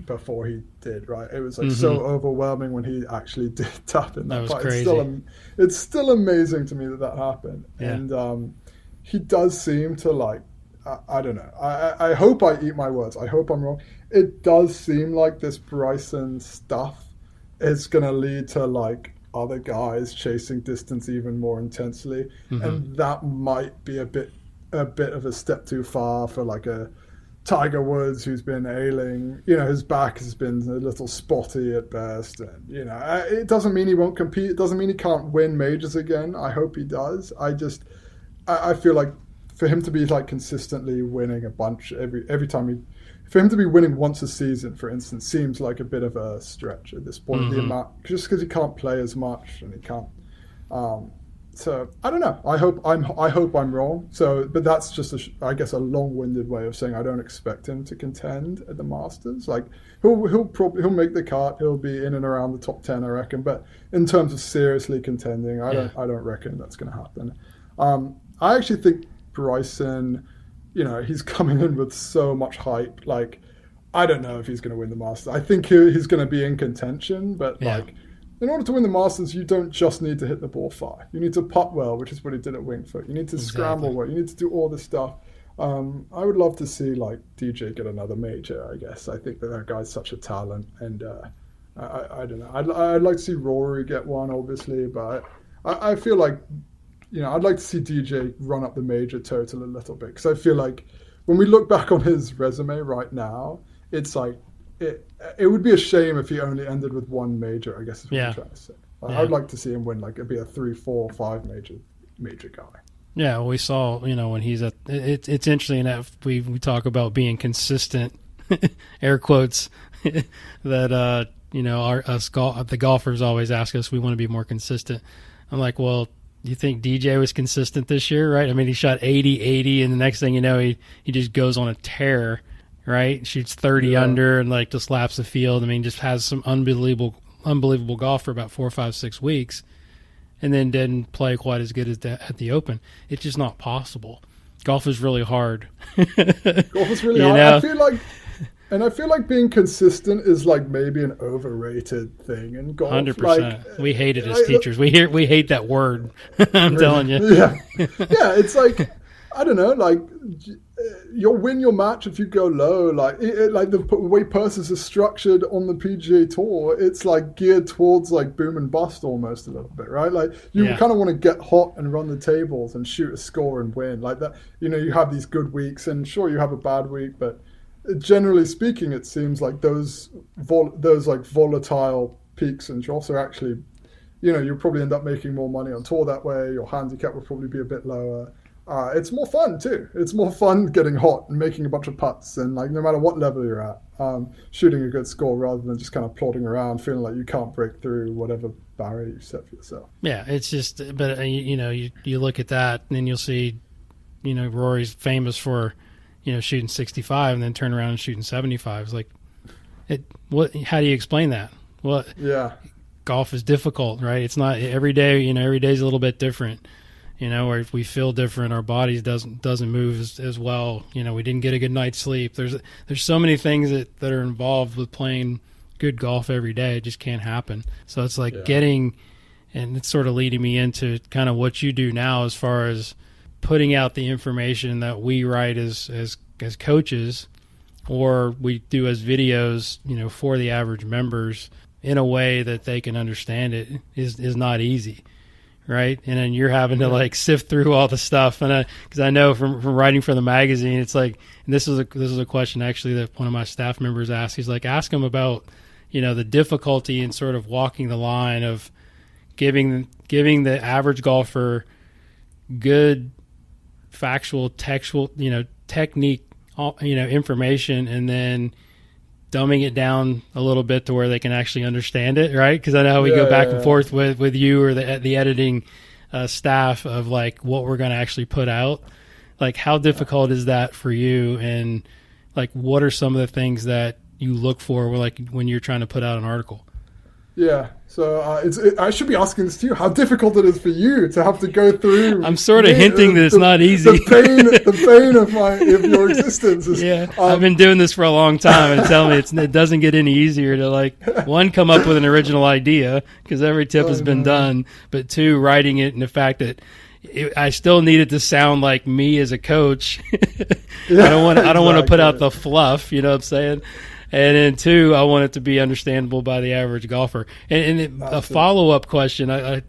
Speaker 6: before he did. Right, it was so overwhelming when he actually did tap in that
Speaker 1: was
Speaker 6: fight.
Speaker 1: crazy.
Speaker 6: It's still amazing to me that happened.
Speaker 1: Yeah.
Speaker 6: And he does seem to I don't know. I hope I eat my words. I hope I'm wrong. It does seem like this Bryson stuff is going to lead to other guys chasing distance even more intensely, and that might be a bit of a step too far for a Tiger Woods who's been ailing. His back has been a little spotty at best, and it doesn't mean he won't compete. It doesn't mean he can't win majors again. I hope he does. I feel like for him to be consistently winning a bunch every time for him to be winning once a season, for instance, seems like a bit of a stretch at this point. The amount, just because he can't play as much and he can't. So I don't know. I hope I'm wrong. So, but that's just I guess a long-winded way of saying I don't expect him to contend at the Masters. He'll make the cut. He'll be in and around the top 10, I reckon. But in terms of seriously contending, I don't reckon that's going to happen. I actually think Bryson, he's coming in with so much hype. I don't know if he's going to win the Masters. I think he's going to be in contention, but in order to win the Masters, you don't just need to hit the ball far. You need to putt well, which is what he did at Winged Foot. You need to scramble well. You need to do all this stuff. I would love to see DJ get another major, I guess. I think that guy's such a talent, and I don't know. I'd like to see Rory get one, obviously, but I feel like, I'd like to see DJ run up the major total a little bit, because I feel like when we look back on his resume right now, it's it would be a shame if he only ended with 1 major, I guess is what I'm trying to say. I'd like to see him win it'd be a 3, 4, 5 major guy. Yeah,
Speaker 1: we saw, when he's at it's interesting that we talk about being consistent, air quotes, that the golfers always ask us, we want to be more consistent. I'm like, well, do you think DJ was consistent this year, right? I mean, he shot 80, and the next thing you know, he just goes on a tear, right? Shoots 30 under and just laps the field. I mean, just has some unbelievable golf for about 4, 5, 6 weeks, and then didn't play quite as good as at the Open. It's just not possible. Golf is really hard.
Speaker 6: Golf is really hard. I feel like being consistent is maybe an overrated thing in golf.
Speaker 1: 100%. We hate it as teachers. We hate that word. I'm telling you.
Speaker 6: Yeah, it's I don't know. You'll win your match if you go low. The way purses are structured on the PGA Tour, it's geared towards boom and bust almost a little bit, right? You kind of want to get hot and run the tables and shoot a score and win that. You have these good weeks, and sure, you have a bad week, but generally speaking, it seems like those volatile peaks and drops are actually, you'll probably end up making more money on tour that way. Your handicap will probably be a bit lower. It's more fun too. It's more fun getting hot and making a bunch of putts, and no matter what level you're at, shooting a good score rather than just kind of plodding around feeling like you can't break through whatever barrier you set for yourself.
Speaker 1: Yeah, it's just, but you look at that and then you'll see, Rory's famous for, shooting 65 and then turn around and shooting 75. It's how do you explain that? Well, golf is difficult, right? It's not every day, every day's a little bit different. Or if we feel different, our bodies doesn't move as well. We didn't get a good night's sleep. There's so many things that are involved with playing good golf every day. It just can't happen. So it's getting, and it's sort of leading me into kind of what you do now as far as putting out the information that we write as coaches, or we do as videos, for the average members, in a way that they can understand it is not easy. Right. And then you're having to like sift through all the stuff. And because I know from writing for the magazine, it's like, and this is a question actually that one of my staff members asked. He's like, ask them about, the difficulty in sort of walking the line of giving the average golfer good factual, textual, technique, information, and then dumbing it down a little bit to where they can actually understand it, right? Because I know how we go back and forth with you or the editing staff of like what we're going to actually put out. Like, how difficult is that for you? And like, what are some of the things that you look for when you're trying to put out an article? Yeah.
Speaker 6: So I should be asking this to you, how difficult it is for you to have to go through.
Speaker 1: I'm sort of hinting that it's not easy.
Speaker 6: The pain of your existence.
Speaker 1: I've been doing this for a long time, and tell me it doesn't get any easier to like, one, come up with an original idea because every tip has been done, but two, writing it and the fact that I still need it to sound like me as a coach. I don't want to put out the fluff, you know what I'm saying? And then two, I want it to be understandable by the average golfer. And a follow-up question I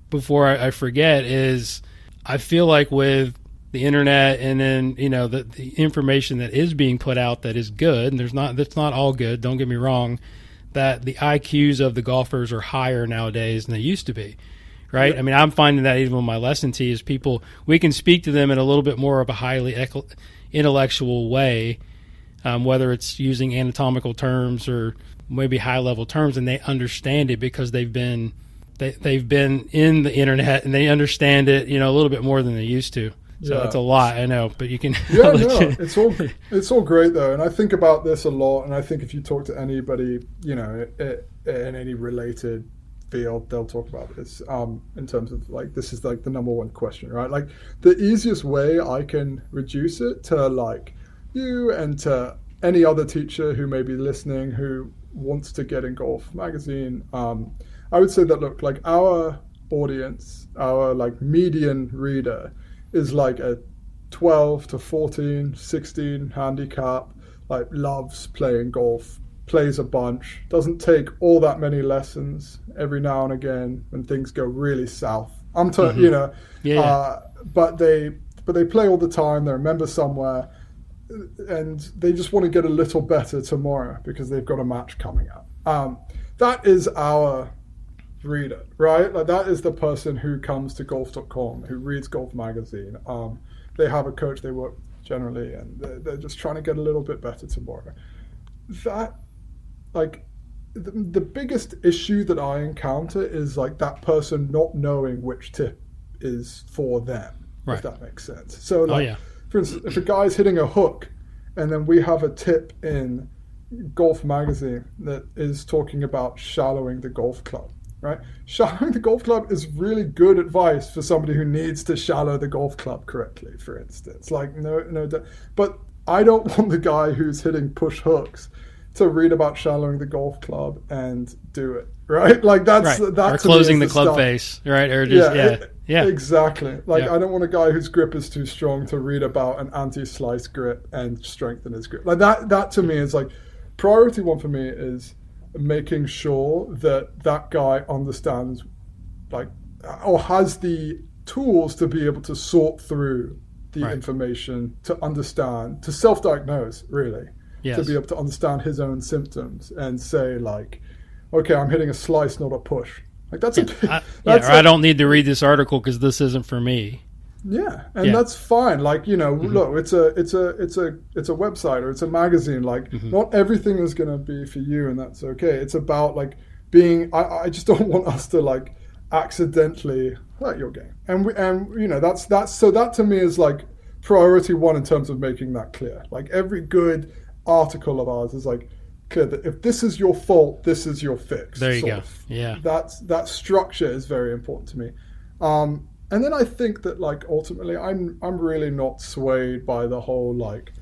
Speaker 1: before I forget is, I feel like with the internet and then, the information that is being put out that is good, and that's not all good, don't get me wrong, that the IQs of the golfers are higher nowadays than they used to be. Right? Yeah. I mean, I'm finding that even with my lesson tees, we can speak to them in a little bit more of a highly intellectual way, whether it's using anatomical terms or maybe high-level terms, and they understand it because they've been in the internet and they understand it, a little bit more than they used to. So it's a lot, I know, but you can.
Speaker 6: Yeah, no, it's all great though, and I think about this a lot. And I think if you talk to anybody, in any related field, they'll talk about this in terms of like, this is like the number one question, right? Like, the easiest way I can reduce it to like you and to any other teacher who may be listening who wants to get in Golf Magazine, I would say that, look, like, our audience, our like median reader is like a 12 to 14, 16 handicap, like loves playing golf, plays a bunch, doesn't take all that many lessons, every now and again when things go really south. But they play all the time, they're a member somewhere, and they just want to get a little better tomorrow because they've got a match coming up. That is our reader, right? Like, that is the person who comes to golf.com, who reads Golf Magazine. They have a coach they work generally, and they're just trying to get a little bit better tomorrow. That, like, the biggest issue that I encounter is like that person not knowing which tip is for them, right? If that makes sense. So, like, for instance, if a guy's hitting a hook, and then we have a tip in Golf Magazine that is talking about shallowing the golf club, right? Shallowing the golf club is really good advice for somebody who needs to shallow the golf club correctly, for instance. Like, but I don't want the guy who's hitting push hooks to read about shallowing the golf club and do it, right? Like, that's
Speaker 1: right. Or closing the club face, right? Or just
Speaker 6: exactly. Like, I don't want a guy whose grip is too strong to read about an anti-slice grip and strengthen his grip. Like, that to me is like, priority one for me is making sure that guy understands, like, or has the tools to be able to sort through the information, to understand, to self-diagnose, really. Yes. To be able to understand his own symptoms and say, like, okay, I'm hitting a slice, not a push. Like, that's
Speaker 1: I don't need to read this article because this isn't for me.
Speaker 6: Yeah, and that's fine. Like, look, it's a website or it's a magazine. Like, not everything is going to be for you, and that's okay. It's about like being. I just don't want us to like accidentally hurt your game, and that's so that to me is like priority one in terms of making that clear. Like, every good article of ours is like clear that if this is your fault, this is your fix.
Speaker 1: There you go. Yeah,
Speaker 6: that structure is very important to me. And then I think that, like, ultimately, I'm really not swayed by the whole, like,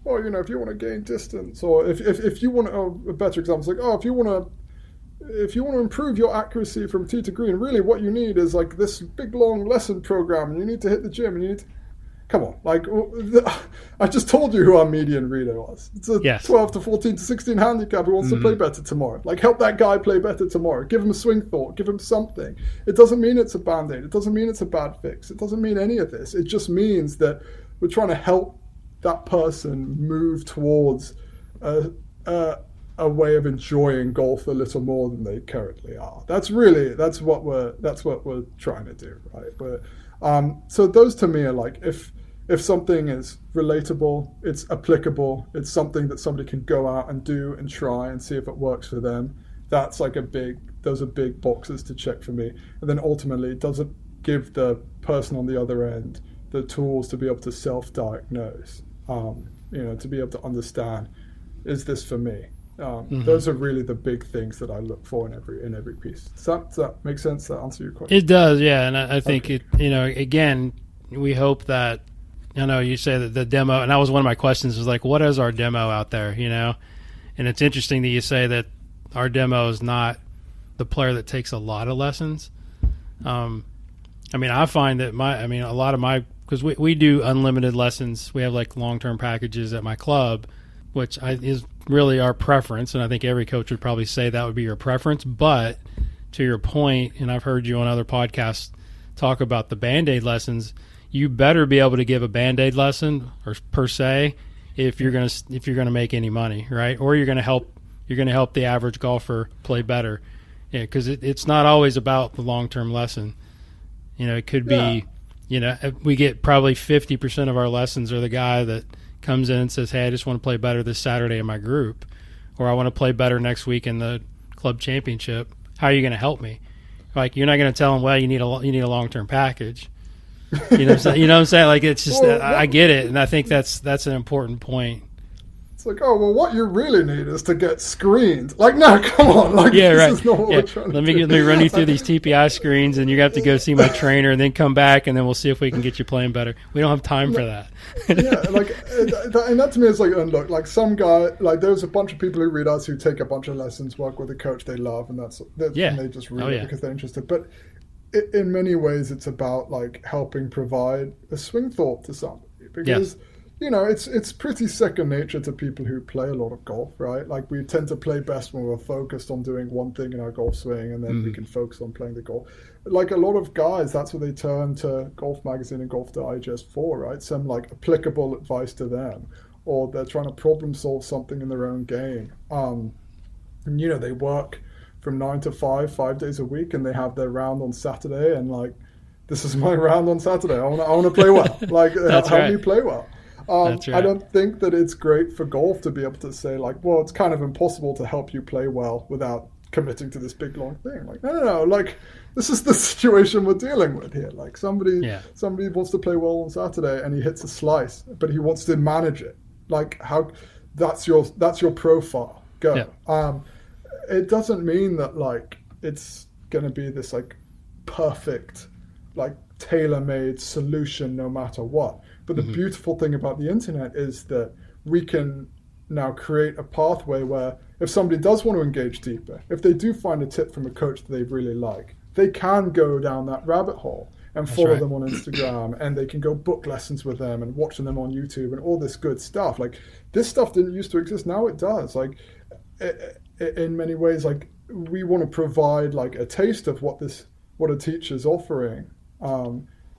Speaker 6: oh, if you want to gain distance, or if you want a better example is like, oh, if you want to improve your accuracy from tee to green, really what you need is like this big long lesson program, and you need to hit the gym, and come on. Like, I just told you who our median reader was. It's a 12 to 14 to 16 handicap who wants to play better tomorrow. Like, help that guy play better tomorrow. Give him a swing thought. Give him something. It doesn't mean it's a Band-Aid. It doesn't mean it's a bad fix. It doesn't mean any of this. It just means that we're trying to help that person move towards a way of enjoying golf a little more than they currently are. That's what we're trying to do, right? But so those to me are like, if something is relatable, it's applicable, it's something that somebody can go out and do and try and see if it works for them. That's like those are big boxes to check for me. And then ultimately, does it give the person on the other end the tools to be able to self-diagnose, to be able to understand, is this for me? Those are really the big things that I look for in every piece. Does that make sense? Does that answer your question?
Speaker 1: It does, yeah. And I think again, we hope that, you say that the demo, and that was one of my questions, was like, what is our demo out there, And it's interesting that you say that our demo is not the player that takes a lot of lessons. I find that a lot of my, because we do unlimited lessons. We have like long-term packages at my club, which is really our preference, and I think every coach would probably say that would be your preference. But to your point, and I've heard you on other podcasts talk about the Band-Aid lessons, you better be able to give a Band-Aid lesson, or per se, if you're gonna make any money, right? Or you're gonna help the average golfer play better, because it's not always about the long-term lesson. It could be, we get probably 50% of our lessons are the guy that comes in and says, hey, I just want to play better this Saturday in my group, or I want to play better next week in the club championship. How are you going to help me? Like, you're not going to tell them, well, you need a long-term package. You know what I'm saying? Like, it's just, I get it. And I think that's an important point.
Speaker 6: It's like, oh, well, what you really need is to get screened. Like, no, come on. Like, this is not what we're trying to do.
Speaker 1: Let me run you through these TPI screens, and you have to go see my trainer, and then come back, and then we'll see if we can get you playing better. We don't have time for that.
Speaker 6: And that to me is like, and look, like some guy, like there's a bunch of people who read us who take a bunch of lessons, work with a coach they love, and and they just read it because they're interested. But in many ways, it's about like helping provide a swing thought to somebody, because it's pretty second nature to people who play a lot of golf, right? Like, we tend to play best when we're focused on doing one thing in our golf swing, and then we can focus on playing the golf. Like, a lot of guys, that's what they turn to Golf Magazine and Golf Digest for, right? Some like applicable advice to them, or they're trying to problem solve something in their own game. And they work from 9 to 5 days a week, and they have their round on Saturday, and like, this is my round on Saturday. I want to play well. Like, help me play well.
Speaker 1: That's right.
Speaker 6: I don't think that it's great for golf to be able to say, like, well, it's kind of impossible to help you play well without committing to this big long thing. Like, no. Like, this is the situation we're dealing with here. Like, somebody wants to play well on Saturday, and he hits a slice, but he wants to manage it. Like, how? That's your profile. Go. Yeah. It doesn't mean that like it's going to be this like perfect, like tailor-made solution no matter what. But the beautiful thing about the internet is that we can now create a pathway where if somebody does want to engage deeper, if they do find a tip from a coach that they really like, they can go down that rabbit hole and follow them on Instagram, and they can go book lessons with them and watching them on YouTube and all this good stuff. Like, this stuff didn't used to exist. Now it does. Like, in many ways, like, we want to provide like a taste of what a teacher's offering,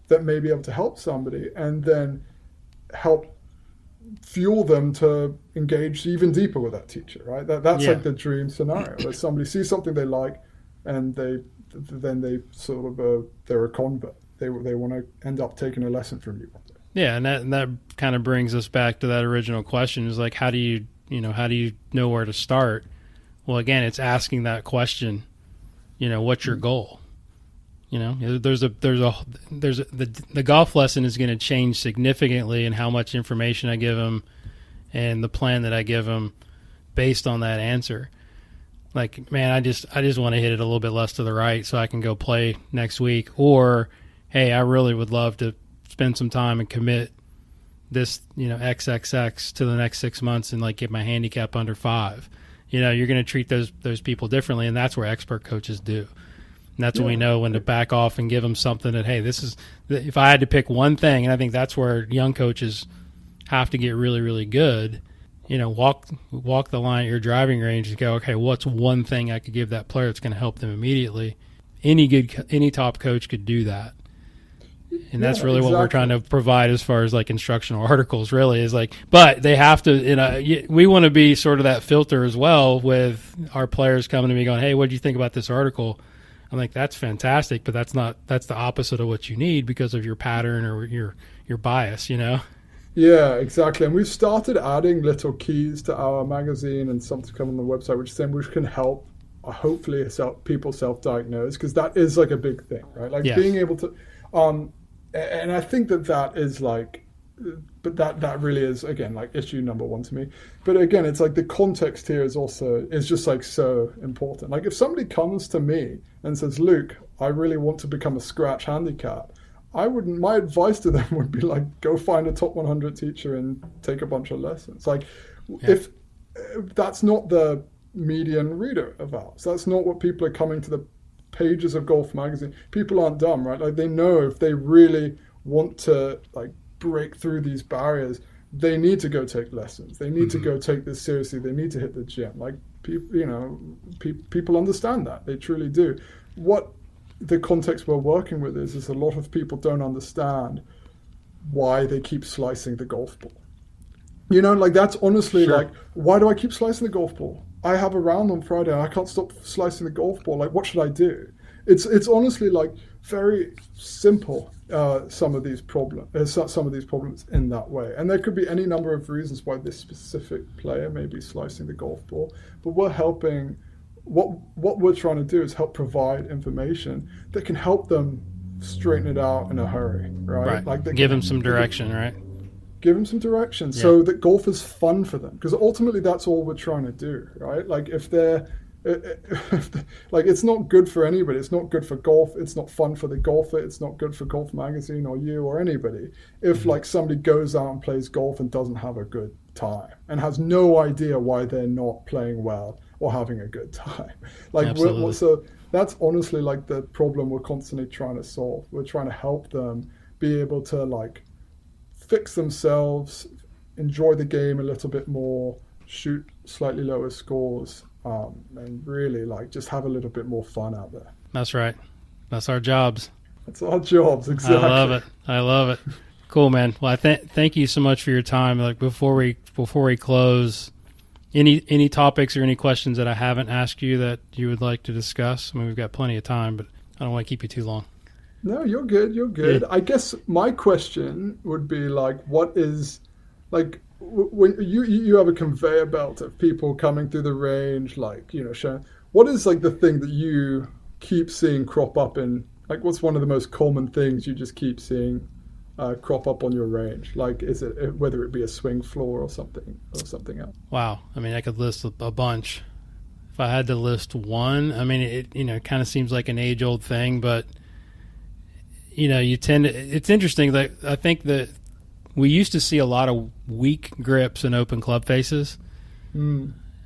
Speaker 6: that may be able to help somebody, and then help fuel them to engage even deeper with that teacher, right? That's like the dream scenario, where somebody sees something they like, and they sort of they're a convert. They want to end up taking a lesson from you.
Speaker 1: Yeah, and that kind of brings us back to that original question: is like, how do you know where to start? Well, again, it's asking that question. What's your goal? The golf lesson is going to change significantly in how much information I give them and the plan that I give them based on that answer. Like, man, I just want to hit it a little bit less to the right so I can go play next week. Or, hey, I really would love to spend some time and commit this, XXX to the next 6 months and like get my handicap under 5. You're going to treat those people differently, and that's where expert coaches do. And that's when we know when to back off and give them something that, hey, this is, if I had to pick one thing, and I think that's where young coaches have to get really, really good, walk the line at your driving range and go, okay, what's one thing I could give that player that's going to help them immediately? Any top coach could do that. And that's really what we're trying to provide as far as like instructional articles really is like, but they have to, we want to be sort of that filter as well with our players coming to me going, hey, what do you think about this article? I'm like, that's fantastic, but that's the opposite of what you need because of your pattern or your bias,
Speaker 6: Yeah, exactly. And we've started adding little keys to our magazine and something to come on the website, which can help hopefully people self-diagnose, because that is like a big thing, right? Like being able to, and I think that is like, but that really is, again, like issue number one to me. But again, it's like the context here is just like so important. Like if somebody comes to me and says, Luke, I really want to become a scratch handicap, my advice to them would be like, go find a top 100 teacher and take a bunch of lessons. Like if that's not the median reader of ours, that's not what people are coming to the pages of Golf Magazine. People aren't dumb, right? Like they know if they really want to like break through these barriers, they need to go take lessons. They need to go take this seriously. They need to hit the gym. Like people understand that. They truly do. What the context we're working with is a lot of people don't understand why they keep slicing the golf ball. Like that's honestly like, why do I keep slicing the golf ball? I have a round on Friday and I can't stop slicing the golf ball. Like, what should I do? It's honestly like very simple. Some of these problems in that way, and there could be any number of reasons why this specific player may be slicing the golf ball. But we're helping. What we're trying to do is help provide information that can help them straighten it out in a hurry, right? Like
Speaker 1: give them some direction, right?
Speaker 6: Give them some direction so that golf is fun for them, because ultimately that's all we're trying to do, right? Like if like it's not good for anybody. It's not good for golf. It's not fun for the golfer. It's not good for Golf Magazine or you or anybody. If like somebody goes out and plays golf and doesn't have a good time and has no idea why they're not playing well or having a good time, like so that's honestly like the problem we're constantly trying to solve. We're trying to help them be able to like fix themselves, enjoy the game a little bit more, shoot slightly lower scores, and really like just have a little bit more fun out there.
Speaker 1: That's right. That's our jobs.
Speaker 6: That's our jobs, exactly.
Speaker 1: I love it. Cool, man. Well, thank you so much for your time. Like before we close, any topics or any questions that I haven't asked you that you would like to discuss? I mean, we've got plenty of time, but I don't want to keep you too long.
Speaker 6: No, you're good. Yeah. I guess my question would be like, what is like when you have a conveyor belt of people coming through the range, like, showing, what is like the thing that you keep seeing crop up in, like, what's one of the most common things you just keep seeing crop up on your range? Like, is it whether it be a swing floor or something else?
Speaker 1: Wow. I mean, I could list a bunch. If I had to list one, I mean, it kind of seems like an age-old thing, but you tend to, it's interesting that I think that we used to see a lot of weak grips in open club faces.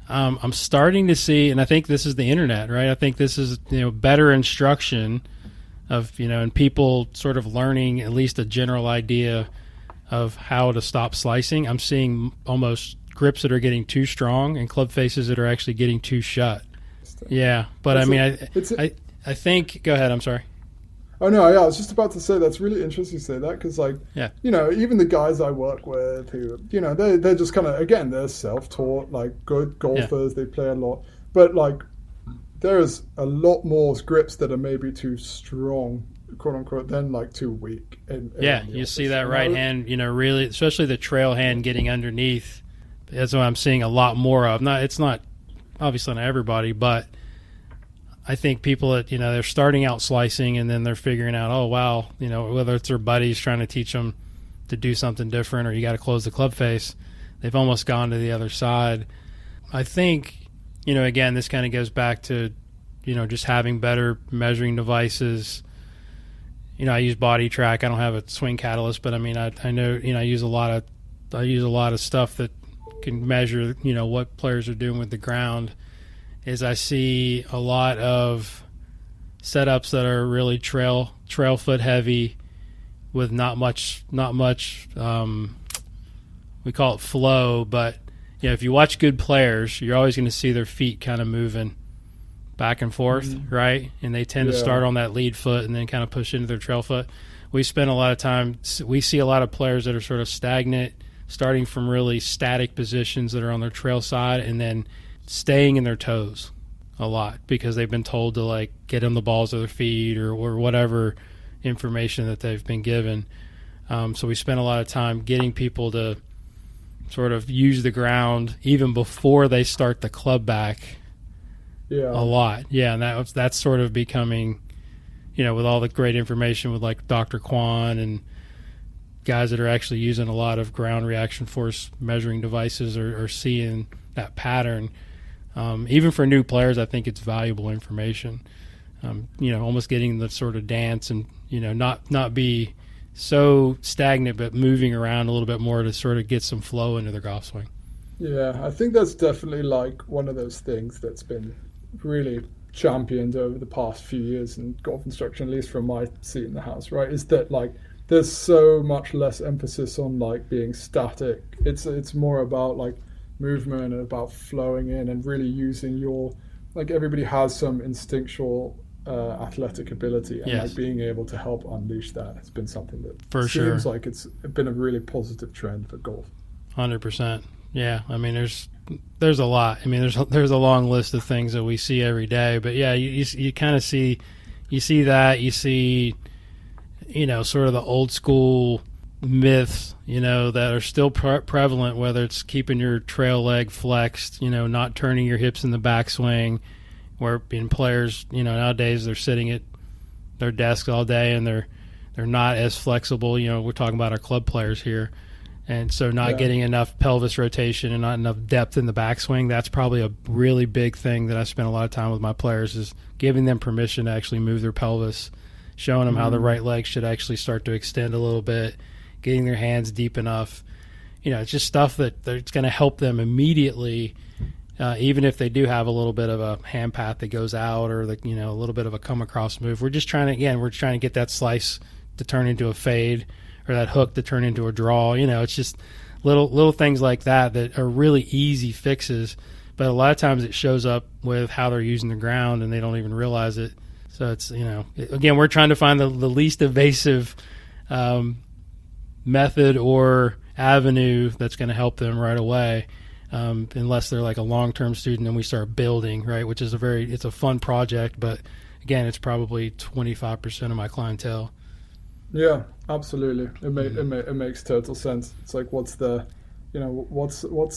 Speaker 1: I'm starting to see, and I think this is the internet, right? I think this is, better instruction of, and people sort of learning at least a general idea of how to stop slicing. I'm seeing almost grips that are getting too strong and club faces that are actually getting too shut. Yeah. But I think, go ahead. I'm sorry.
Speaker 6: Oh, no, yeah, I was just about to say that's really interesting to say that, because, like, even the guys I work with who, they're just kind of, again, they're self-taught, like, good golfers, they play a lot. But, like, there's a lot more grips that are maybe too strong, quote-unquote, than, like, too weak.
Speaker 1: You see that right hand, really, especially the trail hand getting underneath. That's what I'm seeing a lot more of. It's not, obviously not everybody, but I think people that, they're starting out slicing and then they're figuring out, oh, wow, whether it's their buddies trying to teach them to do something different or you got to close the club face, they've almost gone to the other side. I think, again, this kind of goes back to, just having better measuring devices. I use Body Track. I don't have a swing catalyst, but I mean, I know, I use a lot of stuff that can measure, what players are doing with the ground. Is I see a lot of setups that are really trail foot heavy with not much we call it flow, but if you watch good players, you're always going to see their feet kind of moving back and forth, right? And they tend to start on that lead foot and then kind of push into their trail foot. We spend a lot of time, we see a lot of players that are sort of stagnant, starting from really static positions that are on their trail side and then staying in their toes a lot because they've been told to like get on the balls of their feet or whatever information that they've been given. So we spend a lot of time getting people to sort of use the ground even before they start the club back a lot. Yeah, and that's sort of becoming, with all the great information with like Dr. Kwan and guys that are actually using a lot of ground reaction force measuring devices or seeing that pattern. Even for new players, I think it's valuable information. Almost getting the sort of dance and, not be so stagnant, but moving around a little bit more to sort of get some flow into their golf swing.
Speaker 6: Yeah, I think that's definitely like one of those things that's been really championed over the past few years in golf instruction, at least from my seat in the house, right? Is that like there's so much less emphasis on like being static. It's more about like movement and about flowing in and really using your, like everybody has some instinctual athletic ability, and like being able to help unleash that has been something that seems like it's been a really positive trend for golf.
Speaker 1: 100%. Yeah, I mean there's a lot. I mean there's a long list of things that we see every day, but yeah, you kind of see that, you see sort of the old school myths that are still prevalent, whether it's keeping your trail leg flexed, not turning your hips in the backswing, where in players, nowadays they're sitting at their desks all day and they're not as flexible. We're talking about our club players here. And so not getting enough pelvis rotation and not enough depth in the backswing, that's probably a really big thing that I spend a lot of time with my players, is giving them permission to actually move their pelvis, showing them how the right leg should actually start to extend a little bit, getting their hands deep enough. It's just stuff that's going to help them immediately, even if they do have a little bit of a hand path that goes out or a little bit of a come across move. We're just trying to get that slice to turn into a fade, or that hook to turn into a draw. It's just little things like that are really easy fixes, but a lot of times it shows up with how they're using the ground and they don't even realize it. So it's, again, we're trying to find the least evasive method or avenue that's going to help them right away, unless they're like a long-term student and we start building, right, which is it's a fun project, but again, it's probably 25% of my clientele.
Speaker 6: Yeah, absolutely. It makes total sense. It's like, what's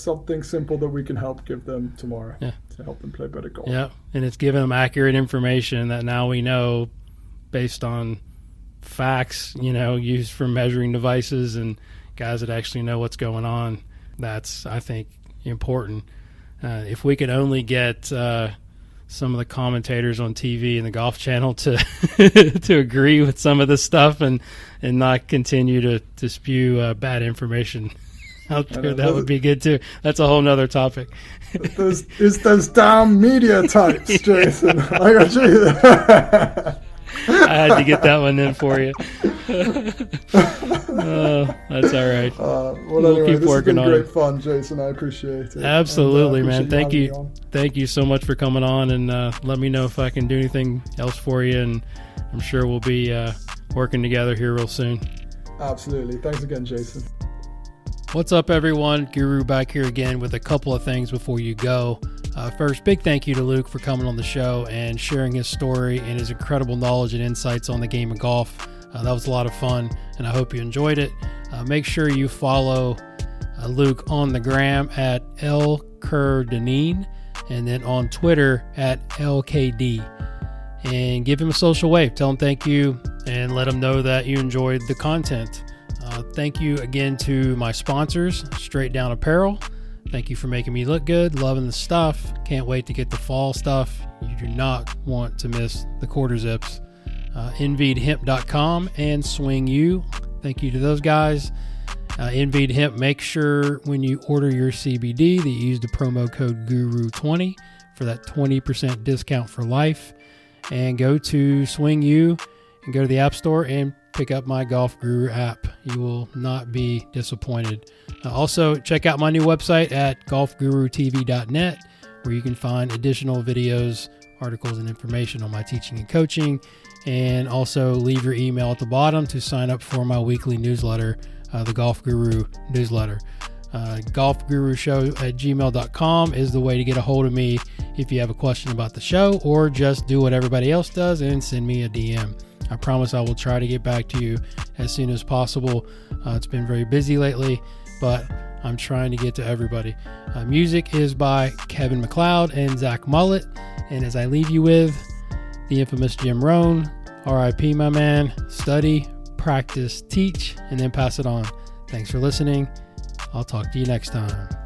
Speaker 6: something simple that we can help give them tomorrow to help them play better golf?
Speaker 1: Yeah, and it's giving them accurate information that now we know based on facts, used for measuring devices and guys that actually know what's going on. That's, I think, important. If we could only get some of the commentators on TV and the Golf Channel to to agree with some of this stuff and not continue to spew bad information out there, that would be good too. That's a whole nother topic.
Speaker 6: Those damn media types, Jason. I got you.
Speaker 1: I had to get that one in for you. That's all right. We'll
Speaker 6: anyway,
Speaker 1: keep working on it.
Speaker 6: This has been great fun, Jason. I appreciate it.
Speaker 1: Absolutely, man. Thank you so much for coming on, and let me know if I can do anything else for you, and I'm sure we'll be working together here real soon.
Speaker 6: Absolutely. Thanks again, Jason.
Speaker 1: What's up, everyone? Guru back here again with a couple of things before you go. First, big thank you to Luke for coming on the show and sharing his story and his incredible knowledge and insights on the game of golf. That was a lot of fun, and I hope you enjoyed it. Make sure you follow Luke on the gram at LKerdeneen, and then on Twitter at LKD. And give him a social wave. Tell him thank you and let him know that you enjoyed the content. Thank you again to my sponsors, Straight Down Apparel. Thank you for making me look good. Loving the stuff. Can't wait to get the fall stuff. You do not want to miss the quarter zips. InVeedHemp.com and Swing U. Thank you to those guys. Inveed Hemp, make sure when you order your CBD that you use the promo code GURU20 for that 20% discount for life. and go to Swing U and go to the App Store and pick up my Golf Guru app. You will not be disappointed. Also, check out my new website at golfgurutv.net, where you can find additional videos, articles, and information on my teaching and coaching. And also leave your email at the bottom to sign up for my weekly newsletter, the Golf Guru newsletter. golfgurushow@gmail.com is the way to get a hold of me if you have a question about the show, or just do what everybody else does and send me a DM. I promise I will try to get back to you as soon as possible. It's been very busy lately, but I'm trying to get to everybody. Music is by Kevin MacLeod and Zach Mullett. And as I leave you with the infamous Jim Rohn, RIP, my man, study, practice, teach, and then pass it on. Thanks for listening. I'll talk to you next time.